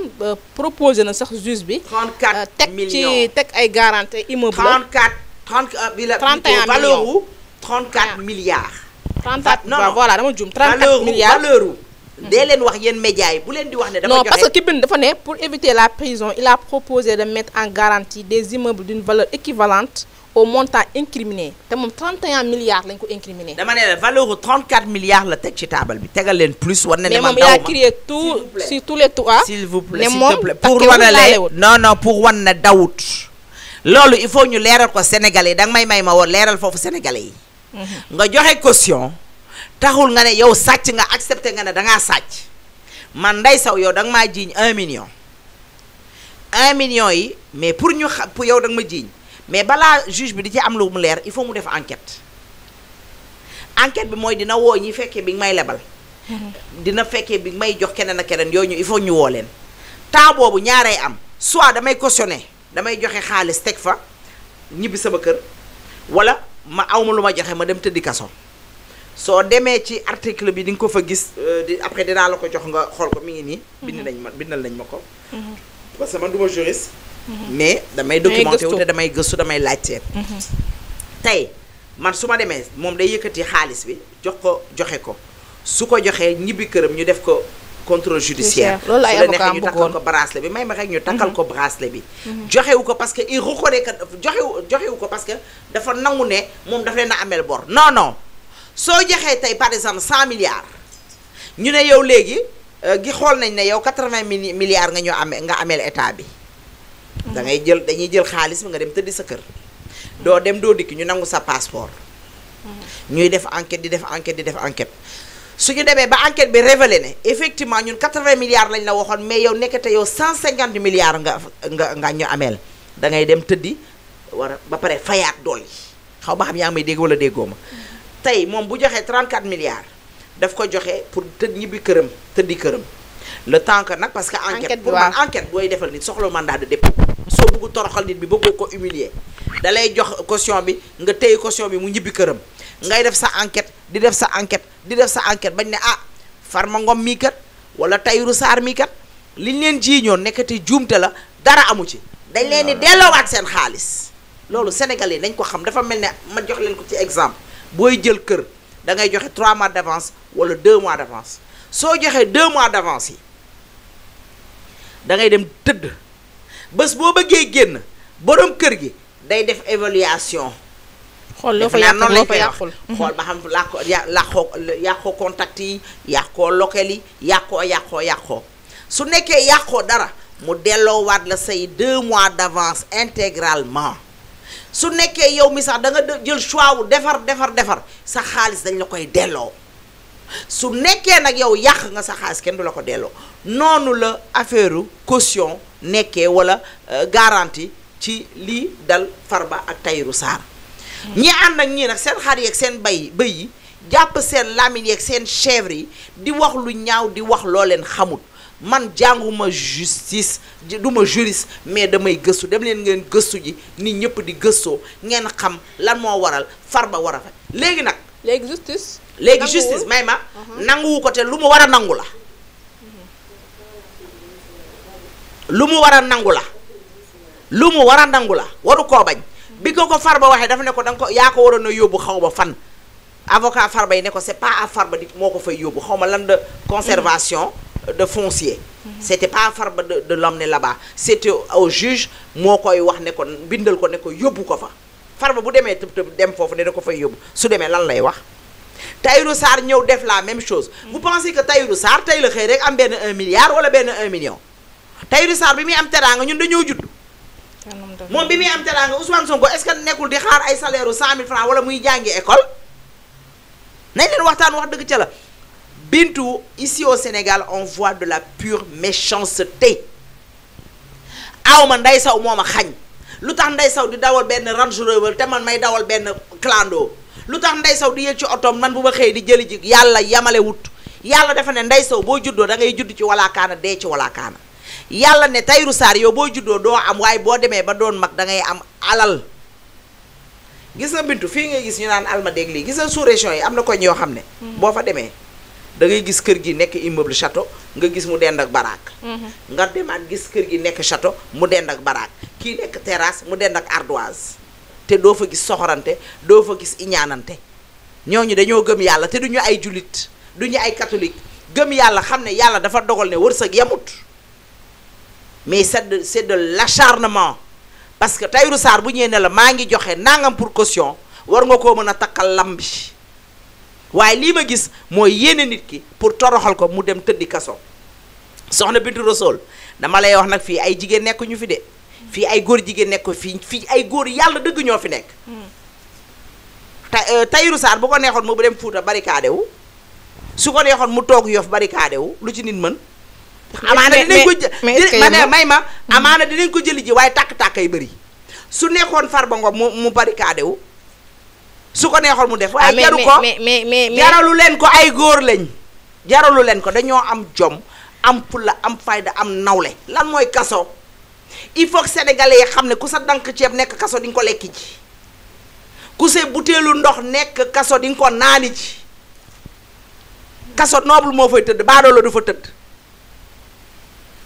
proposé na sax juge bi. 34 millions teg ay garantie immeuble. 34 bi la 31 valeur wu 34 milliards. 34 non voilà dama juum 34 milliards valeur dee leen wax yéen médias yi bu leen di wax ne dafa joxe non parce que ki bind dafa ne pour éviter la prison il a proposé de mettre en garantie des immeubles d'une valeur équivalente au montant incriminé te moom 31 milliards lañ ko incriminé. dama ne la valeur u 34 milliards la teg ci taabal bi tegal leen plus war na ne mais moom il a crié tout sur tous les toits. s'il vous plaît s'il te plaît pour wan ne non pour wan ne dawut loolu il faut ñu leeral ko Sénégalais yi danga may ma woon leeral foofu Sénégalais yi. nga joxe caution. taxul nga ne yow sàcc nga accepté nga ne dangaa sàcc man Ndeye Sow yow danga maa jiiñ 1 million 1 million yi mais pour ñu xam pour yow danga ma jiiñ mais balaa juge bi di ci am lu mu leer il faut mu def enquête bi mooy dina woo ñi fekkee bi nga may lebal dina fekkee bi nga may jox keneen ak keneen yooyu il faut ñu woo leen temps boobu ñaaree am soit damay cautionné damay joxe xaalis teg fa ñibbi sama kër wala ma awma lu ma joxe ma dem tëddi kaso soo demee ci article bi di nga ko fa gis après dinaa la ko jox nga xool ko mi ngi nii. bindal nañ ma ko. parce que man du ma juriste. mais damay documenté wu te damay gëstu damay laajte. tey man su ma demee moom day yëkkati xaalis bi joxe ko su ko joxee ñibbi këram ñu def ko contrôle judiciaire. loolu ay avocat ñu takkal ko bracelet bi may ma rek ñu takkal ko bracelet bi. joxewu ko parce que il reconnaît que joxewu ko parce que dafa nangu ne moom dafa leen a ameel bor non. soo joxee tey par exemple 100 milliards ñu ne yow léegi gi xool nañ ne yow 80 milliards nga ameel état bi. dañuy jël xaalis bi nga dem tëddi sa kër. doo dem doo dikk ñu nangu sa passeport. ñuy def enquête di def enquête su ñu demee ba enquête bi révélé ne effectivement ñun 80 milliards lañ la waxoon mais yow nekkate yow 150 milliards nga ñu ameel da ngay dem tëddi ba pare fayaat dolli xaw ba xam yaa ngi may dégg wala déggoo ma. tey moom bu joxee 34 milliards daf ko joxe pour ñibbi këram tëddi këram le temps que nag parce que enquête pour man enquête booy defal nit soxla mandat de dépôt soo bëggu toroxal nit bi bëggoo ko humilier da lay jox caution bi nga téye caution bi mu ñibbi këram ngay def sa enquête di def sa enquête bañ ne Farba Ngom mii kat wala Tahirou Sarr mii kat liñ leen jiiñoon nekkati juumte la dara amu ci dañ leen di delloowaat seen xaalis loolu sénégalais nañ ko xam dafa mel ne ma jox leen ko ci exemple booy jël kër da ngay joxe 3 mois d'avance wala 2 mois d'avance soo joxee 2 mois d'avance yi da ngay dem tëdd bés boo bëggee génn borom kër gi day def évaluation. xool loo fa yàqul xool ba xam yàqoo contact yi yàqoo local yi yàqoo su nekkee yàqoo dara mu delloowaat la say 2 mois d'avance intégralement. su nekkee yow mi sax da nga jël choix wu defar sa xaalis dañ la koy delloo su nekkee nag yow yàq nga sa xaalis kenn du la ko delloo noonu la affaire caution nekkee wala garantie ci lii dal Farba ak Tahirou Sarr ñi ànd ak ñii nag seen xar yeeg seen bëy yi jàpp seen lamine yeeg seen chèvre yi di wax lu ñaaw di wax loo leen xamut man jànguma justice duma juriste mais damay gëstu dem leen ngeen gëstu ji nit ñëpp di gëstoo ngeen xam lan moo waral Farba war a fa léegi nag. léegi justice may ma. nanguwu ko te lu mu war a nangu la. lu mu war a nangu la waru koo bañ. bi ko Farba waxee dafa ne ko danga ko yaa ko waroon a yóbbu xaw ma fan. avocat Farba yi ne ko c'est pas à Farba di moo ko fay yóbbu xaw ma lan de conservation. de foncier. C'était pas Farba de l'emmener là-bas, c'était au juge moo koy wax ne ko bindal ko ne ko yóbbu ko fa Farba bu demee tëb dem foofu ne da ko fay yóbbu su demee lan lay wax. Tahirou Sarr ñëw def la même chose vous pensez que Tahirou Sarr tey la xëy rek am benn 1 milliard wala benn 1 million. Tahirou Sarr bi muy am teraanga ñun dañoo judd. moom bi muy am teraanga Ousmane Sonko est-ce que nekkul di xaar ay salaire u 100 000 francs wala muy jàngi école nañ leen waxtaan wax dëgg ca la. Bintou, ici au Sénégal, on voit de la pure méchanceté. awma Ndeye Sow moo ma xañ lu tax Ndeye Sow di dawal benn Range Rover te man may dawal benn clando lu tax Ndeye Sow di yëg ci otoom man bu ma xëyee di jëli ji yàlla yamale wut yàlla dafa ne Ndeye Sow boo juddoo da ngay judd ci walaakaana dee ci walaakaana yàlla ne Tahirou Sarr yow boo juddoo doo am waaye boo demee ba doon mag da ngay am alal. gis nga Bintou fii ngay gis ñu naan alma dégg lii gis nga sous-région yi am na koñ yoo xam ne. boo fa demee. da ngay gis kër gi nekk immeuble château nga gis mu dend ak baraak. nga demaat gis kër gi nekk château mu dend ak baraak kii nekk terrasse mu dend ak ardoise te doo fa gis soxorante doo fa gis iñaanante ñooñu dañoo gëm yàlla te duñu ay jullit duñu ay catholique gëm yàlla xam ne yàlla dafa dogal ne wërsëg yamut mais c'est de l'acharnement parce que Tahirou Sarr bu ñëwee ne la maa ngi joxe nangam pour caution war nga koo mën a takkal lam bi waaye lii ma gis mooy yéene nit ki pour toroxal ko mu dem tëddi kaso soxna Bintou Rassoul dama lay wax nag fii ay jigéen nekkuñu fi de fii ay góor jigéen nekk fii ay góor yàlla dëgg ñoo fi nekk. Tahirou Sarr bu ko neexoon mu dem Fuuta barricade wu su ko neexoon mu toog Yoff barricade wu lu ci nit mën. amaana dinañ ko amaana dinañ ko jëli ji waaye tàkk-tàkk ay bëri su nekkoon Farba Ngom mu barricade wu. su ko neexoon mu def waaye jaru ko jaralu leen ko ay góor lañ jaralu leen ko dañoo am jom am fulla am fayda am nawle lan mooy kaso il faut que sénégalais yi xam ne ku sa dank ceeb nekk kaso di nga ko lekki ji ku sa butéelu ndox nekk kaso di nga ko naani ji kaso noble moo fay tëdd baadoo la du fa tëdd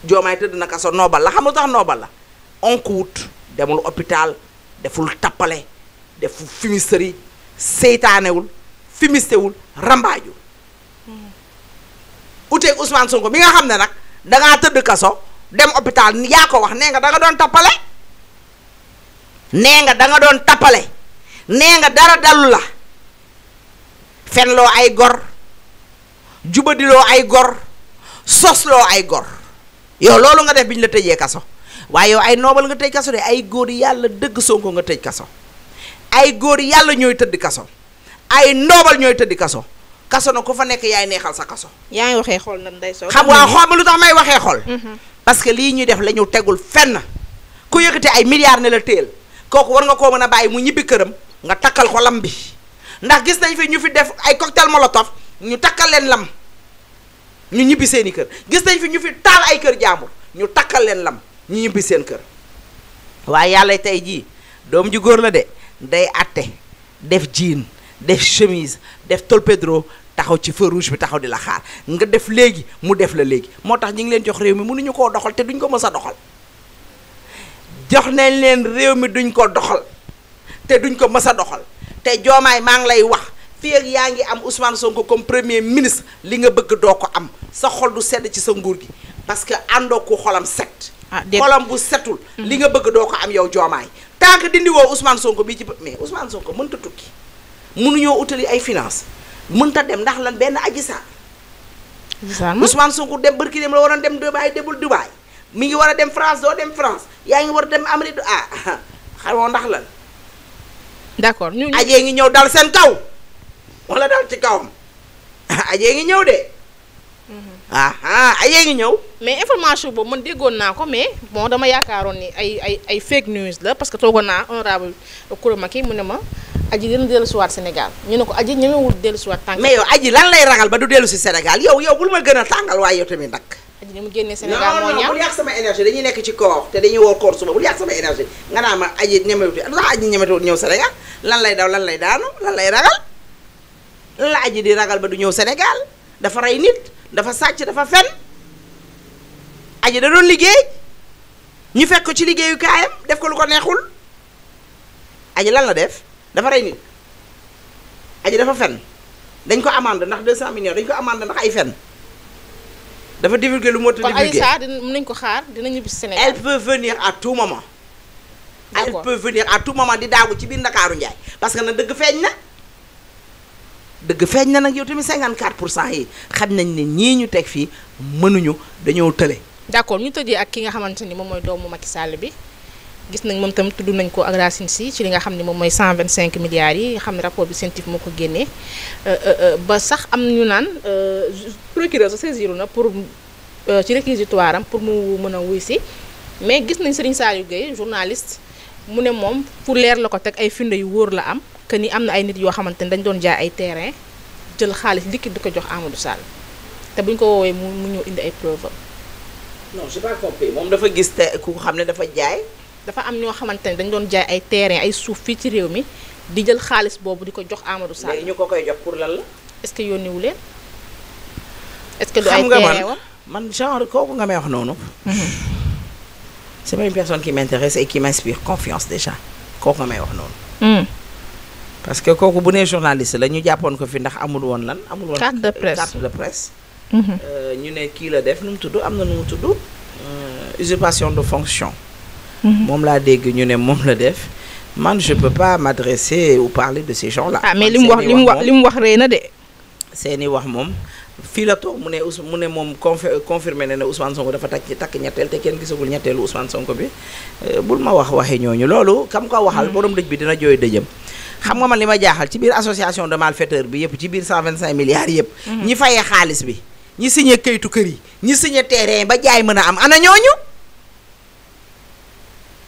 Diomaye tëdd na kaso noobal la xam lu tax noobal la onk wut demul hôpital deful tappale deful fumisterie seytaanewul fumistewul rambaajul uteeg Ousmane Sonko bi nga xam ne nag dangaa tëdd kaso dem hôpital yaa ko wax nee nga da nga doon tappale nee nga da nga doon tappale nee nga dara dalu la fenloo ay gor jubadiloo ay gor sosloo ay gor yow loolu nga def bi ñu la tëjee kaso waaye yow ay noobal nga tëj kaso de ay góor yàlla dëgg Sonko nga tëj kaso ay góor yàlla ñooy tëdd kaso ay noobal ñooy tëdd kaso kaso na ku fa nekk yaay neexal sa kaso. yaa ngi waxee xol nag Ndeye Sow. xam nga xool ma lu tax may waxee xol. parce que lii ñuy def la ñu tegul fenn ku yëkkati ay milliards ne la téel kooku war nga koo mën a bàyyi mu ñibbi këram nga takkal ko lam bi ndax gis nañ fi ñu fi def ay cocktail molotov ñu takkal leen lam ñu ñibbi seeni kër gis nañ fi ñu fi taal ay kër jàmbur ñu takkal leen lam ñu ñibbi seen kër waaye yàlla tey jii doom ji góor la de day atte def jean def chemise def tolpedro taxaw ci feu rouge bi taxaw di la xaar nga def léegi mu def la léegi moo tax ñu ngi leen jox réew mi mënuñu koo doxal te duñ ko mës a doxal jox nañ leen réew mi duñ ko doxal te duñ ko mës a doxal te Diomaye maa ngi lay wax fii ak yaa ngi am Ousmane Sonko comme premier ministre li nga bëgg doo ko am sa xol du sedd ci sa nguur gi parce que àndoo ko xolam set xolam bu setul li nga bëgg doo ko am yow Diomaye tant que dindi woo Ousmane Sonko bii ci mais Ousmane Sonko mënta tukki mënuñoo utali ay finance mënta dem ndax lan benn Adji Sarr Ousmane Sonko dem barki dem la waroon dem Dubaï demul Dubaï mi ngi war a dem France doo dem France yaa ngi war a dem Amérique xamoo ndax lan d'accord ñu ajee ngi ñëw dal seen kaw wala dal ci kawam ajee ngi ñëw de ajee ngi ñëw mais information boobu man déggoon naa ko mais bon dama yaakaaroon ni ay fake news la parce que toogoon naa honorable Kouramaki mu ne ma aji dina dellu siwaat Sénégal ñu ne ko aji ñemewul dellu siwaat tànk mais yow aji lan lay ragal ba du dellu si Sénégal yow bul ma gën a tàngal waaye yow tamit nag aji ni mu génnee Sénégal moo ñaaw bul yàq sama énergie dañuy nekk ci koor te dañuy woor koor suba bul yàq sama énergie nga naa ma aji ñemewul ndax aji ñemewul ñëw Sénégal lan lay daw lan lay daanu lan lay ragal lan la aji di ragal ba du ñëw Sénégal dafa rey nit dafa sàcc dafa fen aji da doon liggéey ñu fekk ko ci liggéeyu kaayam def ko lu ko neexul aji lan la def dafa rey nit aji dafa fen dañ ko amande ndax 200 millions dañ ko amande ndax ay fen dafa divulguer lu moo ta divulguer kon Aïssa mën nañ ko xaar dina ñibbi Sénégal elle peut venir à tout moment elle peut venir à tout moment di daagu ci biir Ndakaaru Njaay parce que nag dëgg feeñ na nag yow tamit 54% yi xam nañ ne ñii ñu teg fii mënuñu dañoo tële d'accord ñu tëjee ak ki nga xamante ni moom mooy doomu Macky Sall bi gis nañ moom tamit tudd nañ ko ak Racine Sy ci li nga xam ne moom mooy 125 milliards yi nga xam ne rapport bi scientifique moo ko génnee ba sax am ñu naan procureur sa saisir na pour ci réquisitoire am pour mu mën a wuy si mais gis nañ Serigne Saliou Gueye journaliste mu ne moom pour leer la ko teg ay firnde yu wóor la am que ni am na ay nit yoo xamante ni dañ doon jaay ay terrain jël xaalis liquide di ko jox Amadou Sall te buñ ko woowee mu ñëw indi ay preuve non j'ai pas compris moom dafa gis te ku xam ne dafa jaay dafa am ñoo xamante ne dañ doon jaay ay terrain ay suuf fii ci réew mi di jël xaalis boobu di ko jox Amadou Sall. léegi ñu ko koy jox pour lan la. est-ce que yónniwu leen. est-ce que du ay terrain wa man genre kooku nga may wax noonu. c'est pas une personne qui m'intéresse et qui m'inspire confiance déjà kooku nga may wax noonu. parce que kooku bu nee journaliste la ñu jàppoon ko fi ndax amul woon lan. amul woon carte de presse carte de presse. ñu ne kii la def nu mu tudd am na nu mu tudd. usurpation de fonction. moom laa dégg ñu ne moom la def man je peux pas m'adresser ou parler de ces gens là. mais li mu wax rëy na de. seeni wax moom fii la toog mu ne moom confirmé na ne Ousmane Sonko dafa takk ñetteel te kenn gisagul ñetteelu Ousmane Sonko bi bul ma waxee ñooñu loolu kam ko waxal borom dëj bi dina jooy dëjëm. xam nga man li ma jaaxal ci biir association de malfaiteurs bi yëpp ci biir 125 milliards yëpp. ñi fayee xaalis bi ñi signé kayitu kër yi ñi signé terrain ba jaay mën a am ana ñooñu.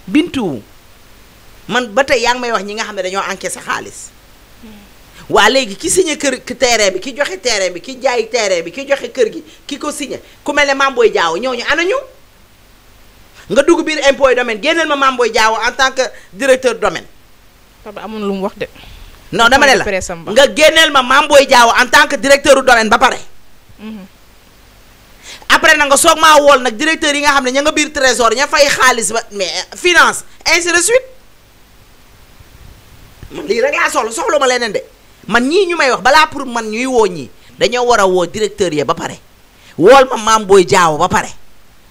Bintu man ba tey yaa ngi may wax ñi nga xam ne dañoo encaissé xaalis waa léegi ki signé kër terrain bi ki joxe terrain bi ki jaay terrain bi ki joxe kër gi ki ko signé ku mel ne Mame Boye Diao ñooñu ana ñu nga dugg biir impôt domaine génneel ma Mame Boye Diao en tant que directeur domaine. papa amoon lu mu wax de. non dama ne la nga génneel ma Mame Boye Diao en tant que directeur domaine ba pare après na nga soog maa wool nag directeur yi nga xam ne ña nga biir trésor ña fay xaalis ba mais finance ainsi de suite man lii rek laa soxla ma leneen de man ñii ñu may wax balaa pour man ñuy woo ñii dañoo war a woo directeur yi ba pare wool ma Mame Boye Diao ba pare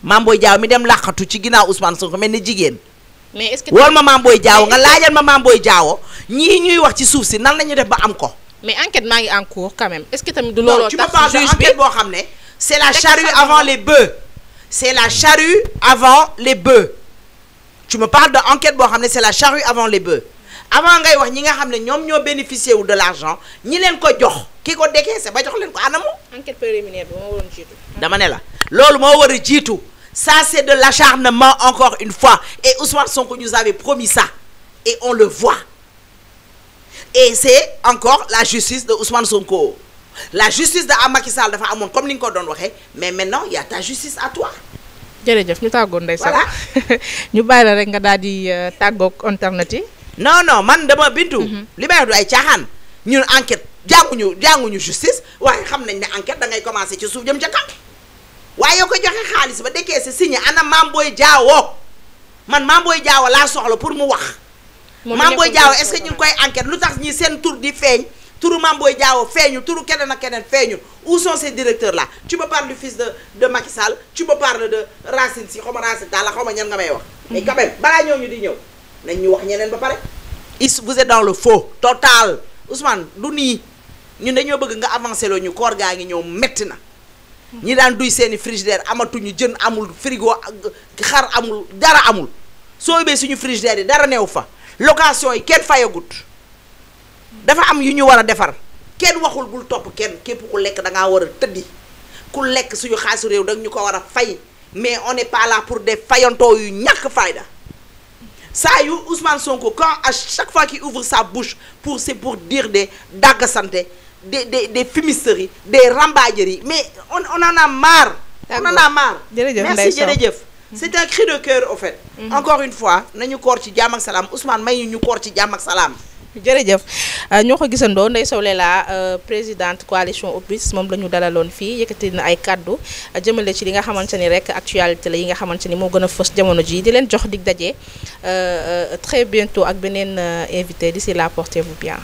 Mame Boye Diao mi dem làqatu ci ginnaaw Ousmane Sonko mel ni jigéen. mais est-ce que wool ma Mame Boye Diao nga laajal ma Mame Boye Diao ñii ñuy wax ci suuf si nan la ñu def ba am ko. mais enquête maa ngi en cours quand même est-ce que tamit du looloo tu me tax parles de juge bi enquête boo xam ne c'est la charrue avant les bœufs. C'est la charrue avant les bœufs. Tu me parles de enquête boo xam ne c'est la charrue avant les bœufs. Avant ngay wax ñi nga xam ne ñoom ñoo bénéficié wu de l'argent ñi leen ko jox ki ko décaissé ba jox leen ko anamu. enquête préliminaire bi moo waroon jiitu. dama ne la loolu moo war a jiitu ça c'est de l'acharnement encore une fois et Ousmane Sonko nous avait promis ça et on le voit et c'est encore la justice de Ousmane Sonko. La justice de Macky Sall dafa amoon comme ni nga ko doon waxee mais maintenant il y a ta justice à toi. jërëjëf ñu tàggoon Ndeye Saly. Voilà. ñu bàyyi la rek nga daal di tàggoog internet yi. non man dama bintu. li may wax du ay caaxaan ñun enquête jànguñu justice waaye xam nañ ne enquête da ngay commencer ci suuf jëm ca kaw waaye yow ko joxe xaalis ba dekkee si signé ana Mame Boye Diao man Mame Boye Diao laa soxla pour mu wax. Mame Boye Diao est-ce que ñu ngi koy enquête lu tax ñi seen tur di feeñ. Turu Mame Boye Diao feeñu turu keneen ak keneen feeñu où sont ces directeurs là tu me parles du fils de Macky Sall tu me parles de Racine Sy xaw ma Racine Talla xaw ma ñan nga may wax. mais quand même balaa ñooñu di ñëw nañ ñu wax ñeneen ba pare. vous êtes dans le faux total Ousmane du nii ñun dañoo bëgg nga avancer loo ñu koor gaa ngi ñëw metti na. ñi daan duy seeni frigidaire amatuñu jën amul frigo xar amul dara amul soo ubbee suñu frigidaire yi dara neew fa location yi kenn fayagut. dafa am yu ñu war a defar kenn waxul bul topp kenn képp ku lekk da ngaa war a tëddi ku lekk suñu xaalisu réew da ñu ko war a fay mais on n'est pas là pour des fayantoo yu ñàkk fayda saa yu Ousmane Sonko quand à chaque fois qu'il ouvre sa bouche c'est pour dire des daggasanté des fumisteries des rambaajeries mais on en a marre. on en a marre. merci jërëjëf. c'est un cri de cœur au fait. encore une fois nañu koor ci jàmm ak salaam Ousmane may ñu koor ci jàmm ak salaam. jërëjëf ñoo ko gisandoo Ndeye Sow Lela présidente coalition Oppis moom la ñu dalaloon fii yëkkati na ay kaddu jëmale ci li nga xamante ni rek actualité la yi nga xamante ni moo gën a fës jamono ji di leen jox dig daje très bientôt ak beneen invité d'ici là portez-vous bien.